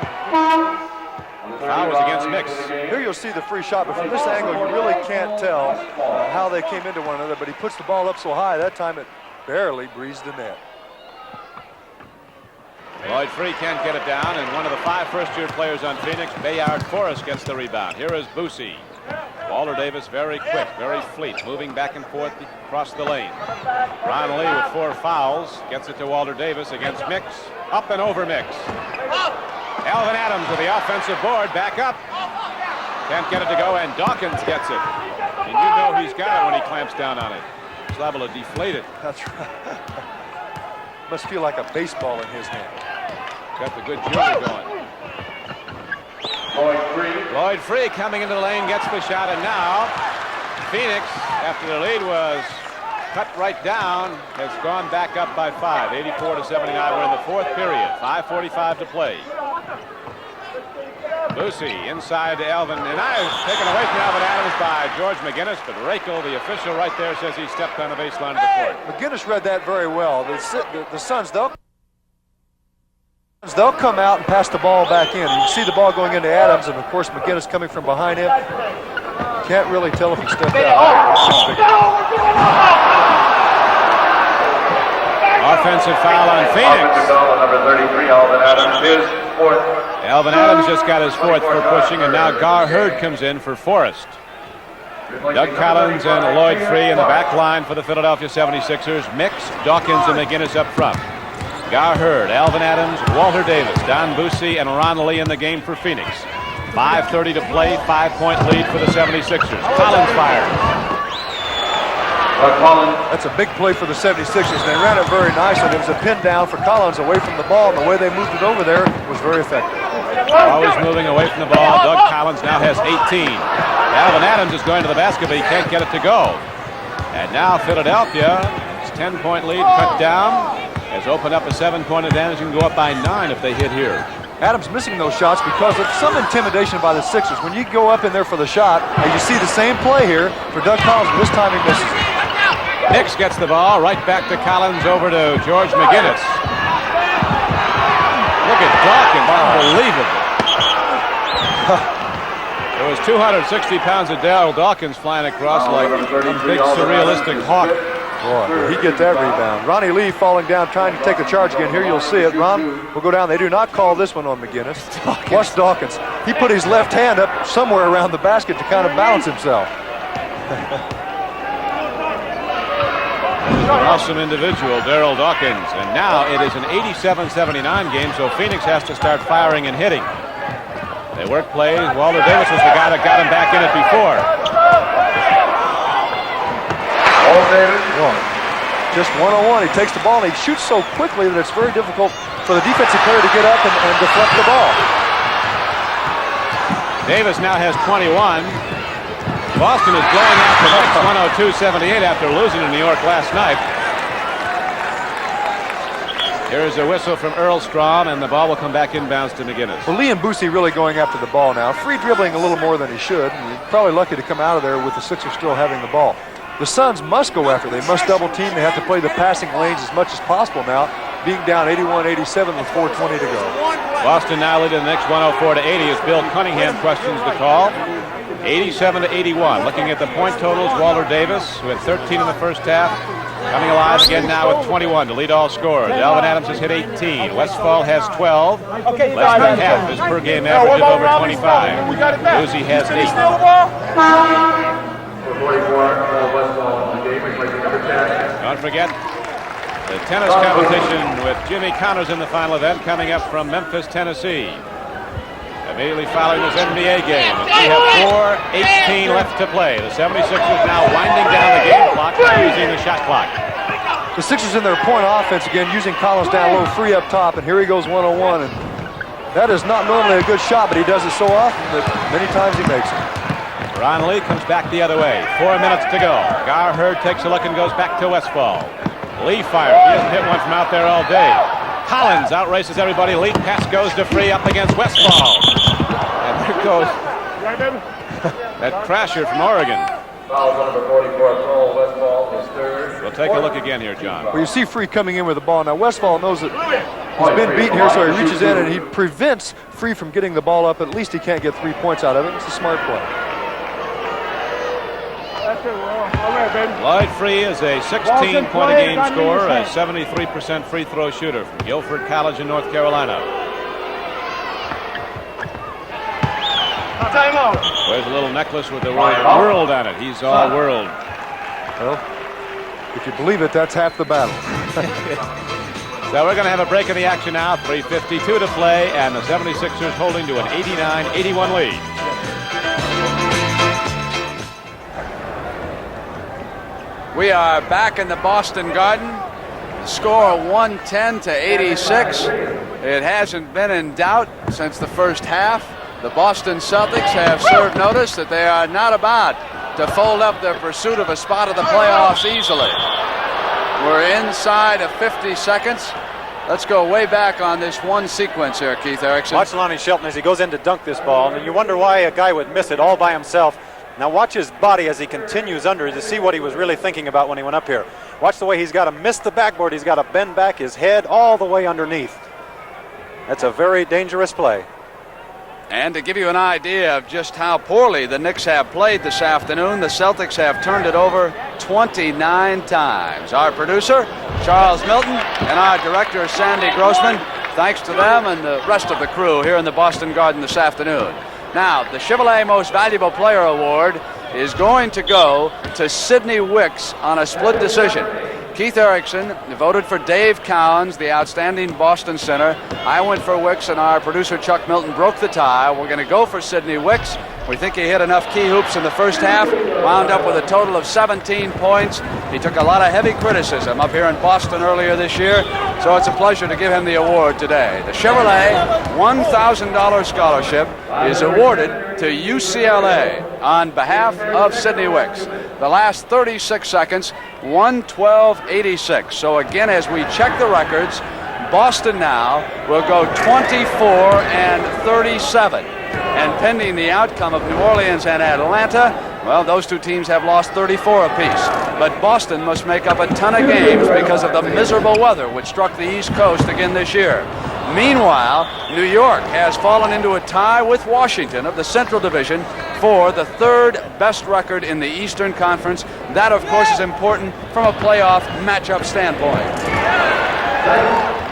Foul was against Mix. Here you'll see the free shot, but from this angle, you really can't tell how they came into one another, but he puts the ball up so high, that time it barely breezed the net. Lloyd Free can't get it down, and one of the 5 first-year players on Phoenix, Bayard Forrest, gets the rebound. Here is Boosie. Walter Davis very quick, very fleet, moving back and forth across the lane. Ron Lee with 4 fouls, gets it to Walter Davis against Mix. Up and over Mix. Alvin Adams with the offensive board, back up. Can't get it to go, and Dawkins gets it. And you know he's got it when he clamps down on it. He's liable to deflate it. That's right. Must feel like a baseball in his hand. got the good junior going. Lloyd Free coming into the lane, gets the shot, and now Phoenix, after the lead was cut right down, has gone back up by 5, 84-79. We're in the fourth period, 5:45 to play. Lucy inside to Elvin, and taken away from Elvin Adams by George McGinnis, but Rakel, the official right there, says he stepped on the baseline of the court. McGinnis read that very well. The Suns, they'll come out and pass the ball back in. You can see the ball going into Adams, and of course McGinnis coming from behind him. Can't really tell if he stepped out. Offensive foul on Phoenix. Number 33, Alvin Adams, his fourth. Alvin Adams just got his fourth for pushing, and now Gar Hurd comes in for Forrest. Doug Collins and Lloyd Free in the back line for the Philadelphia 76ers. Mix, Dawkins, and McGinnis up front. Gar Hurd, Alvin Adams, Walter Davis, Don Boosie, and Ron Lee in the game for Phoenix. 5:30 to play, 5-point lead for the 76ers. Collins fires. That's a big play for the 76ers. They ran it very nicely. There was a pin down for Collins away from the ball, and the way they moved it over there was very effective. Always moving away from the ball. Doug Collins now has 18. Alvin Adams is going to the basket, but he can't get it to go. And now Philadelphia, its 10-point lead cut down, has opened up a 7-point advantage and can go up by 9 if they hit here. Adams missing those shots because of some intimidation by the Sixers. When you go up in there for the shot, and you see the same play here for Doug Collins, but this time he misses it. Hicks gets the ball right back to Collins, over to George McGinnis. Look at Dawkins, unbelievable. There was 260 pounds of Darryl Dawkins flying across like a big surrealistic hawk. Boy, did he get that rebound. Ronnie Lee falling down, trying to take the charge again. Here you'll see it. Ron will go down. They do not call this one on McGinnis. Watch Dawkins. He put his left hand up somewhere around the basket to kind of balance himself. An awesome individual, Darryl Dawkins. And now it is an 87-79 game, so Phoenix has to start firing and hitting. They work plays. Walter Davis was the guy that got him back in it before. Just one-on-one. He takes the ball and he shoots so quickly that it's very difficult for the defensive player to get up and deflect the ball. Davis now has 21. Boston is blowing out the Knicks 102-78 after losing to New York last night. Here's a whistle from Earl Strom, and the ball will come back inbounds to McGinnis. Well, Lee and Boosie really going after the ball now. Free dribbling a little more than he should. And he's probably lucky to come out of there with the Sixers still having the ball. The Suns must go after. They must double team. They have to play the passing lanes as much as possible now, being down 81-87 with 4:20 to go. Boston now leading the Knicks 104-80 as Bill Cunningham questions the call. 87-81. Looking at the point totals, Walter Davis, who had 13 in the first half, coming alive again now with 21 to lead all scorers. Alvin Adams has hit 18. Westfall has 12. Less than half his per game average of over 25. Uzi has 8. Don't forget the tennis competition with Jimmy Connors in the final event coming up from Memphis, Tennessee. Immediately following this NBA game. We have 4:18 left to play. The 76ers now winding down the game clock and using the shot clock. The Sixers in their point offense again, using Collins down low, free up top, and here he goes one-on-one. And that is not normally a good shot, but he does it so often that many times he makes it. Ron Lee comes back the other way. 4 minutes to go. Gar Hurd takes a look and goes back to Westfall. Lee fires. He hasn't hit one from out there all day. Collins outraces everybody. Lead pass goes to Free up against Westfall. And there goes that crasher from Oregon. Number 44, Earl, Westfall is third. We'll take a look again here, John. Well, you see Free coming in with the ball. Now, Westfall knows that he's been beaten here, so he reaches in and he prevents Free from getting the ball up. At least he can't get 3 points out of it. It's a smart play. Lloyd Free is a 16-point-a-game scorer, a 73% free throw shooter from Guilford College in North Carolina. Wears a little necklace with the word world on it. He's all world. Well, if you believe it, that's half the battle. So we're going to have a break in the action now. 3:52 to play, and the 76ers holding to an 89-81 lead. We are back in the Boston Garden. The score 110-86. It hasn't been in doubt since the first half. The Boston Celtics have served notice that they are not about to fold up their pursuit of a spot of the playoffs easily. We're inside of 50 seconds. Let's go way back on this one sequence here, Keith Erickson. Watch Lonnie Shelton as he goes in to dunk this ball, and you wonder why a guy would miss it all by himself. Now watch his body as he continues under to see what he was really thinking about when he went up here. Watch the way he's got to miss the backboard. He's got to bend back his head all the way underneath. That's a very dangerous play. And to give you an idea of just how poorly the Knicks have played this afternoon, the Celtics have turned it over 29 times. Our producer, Charles Milton, and our director, Sandy Grossman, thanks to them and the rest of the crew here in the Boston Garden this afternoon. Now, the Chevrolet Most Valuable Player Award is going to go to Sidney Wicks on a split decision. Keith Erickson voted for Dave Cowens, the outstanding Boston center. I went for Wicks, and our producer Chuck Milton broke the tie. We're going to go for Sidney Wicks. We think he hit enough key hoops in the first half, wound up with a total of 17 points. He took a lot of heavy criticism up here in Boston earlier this year, so it's a pleasure to give him the award today. The Chevrolet $1,000 scholarship is awarded to UCLA on behalf of Sidney Wicks. The last 36 seconds, 1:12.86. So again, as we check the records, Boston now will go 24-37. And pending the outcome of New Orleans and Atlanta, well, those two teams have lost 34 apiece. But Boston must make up a ton of games because of the miserable weather which struck the East Coast again this year. Meanwhile, New York has fallen into a tie with Washington of the Central Division for the third best record in the Eastern Conference. That, of course, is important from a playoff matchup standpoint.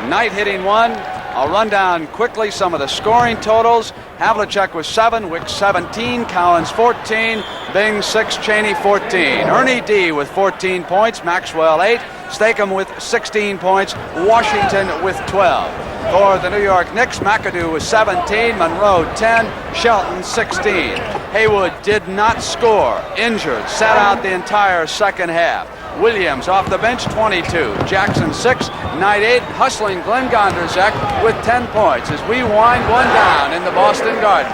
Knight hitting one. I'll run down quickly some of the scoring totals. Havlicek was 7, Wicks 17, Cowens 14, Bing 6, Chaney 14. Ernie D with 14 points, Maxwell 8, Stakem with 16 points, Washington with 12. For the New York Knicks, McAdoo was 17, Monroe 10, Shelton 16. Haywood did not score, injured, sat out the entire second half. Williams off the bench, 22. Jackson 6, Knight 8, hustling Glenn Gondrzak with 10 points as we wind one down in the Boston Garden.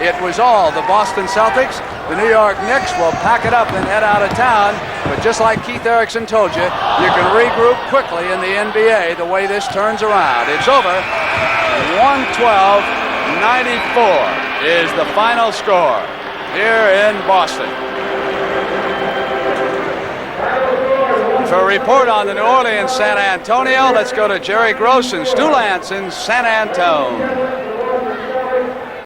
It was all the Boston Celtics. The New York Knicks will pack it up and head out of town. But just like Keith Erickson told you, you can regroup quickly in the NBA the way this turns around. It's over. 112-94 is the final score here in Boston. For a report on the New Orleans San Antonio, let's go to Jerry Gross and Stu Lance in San Antonio.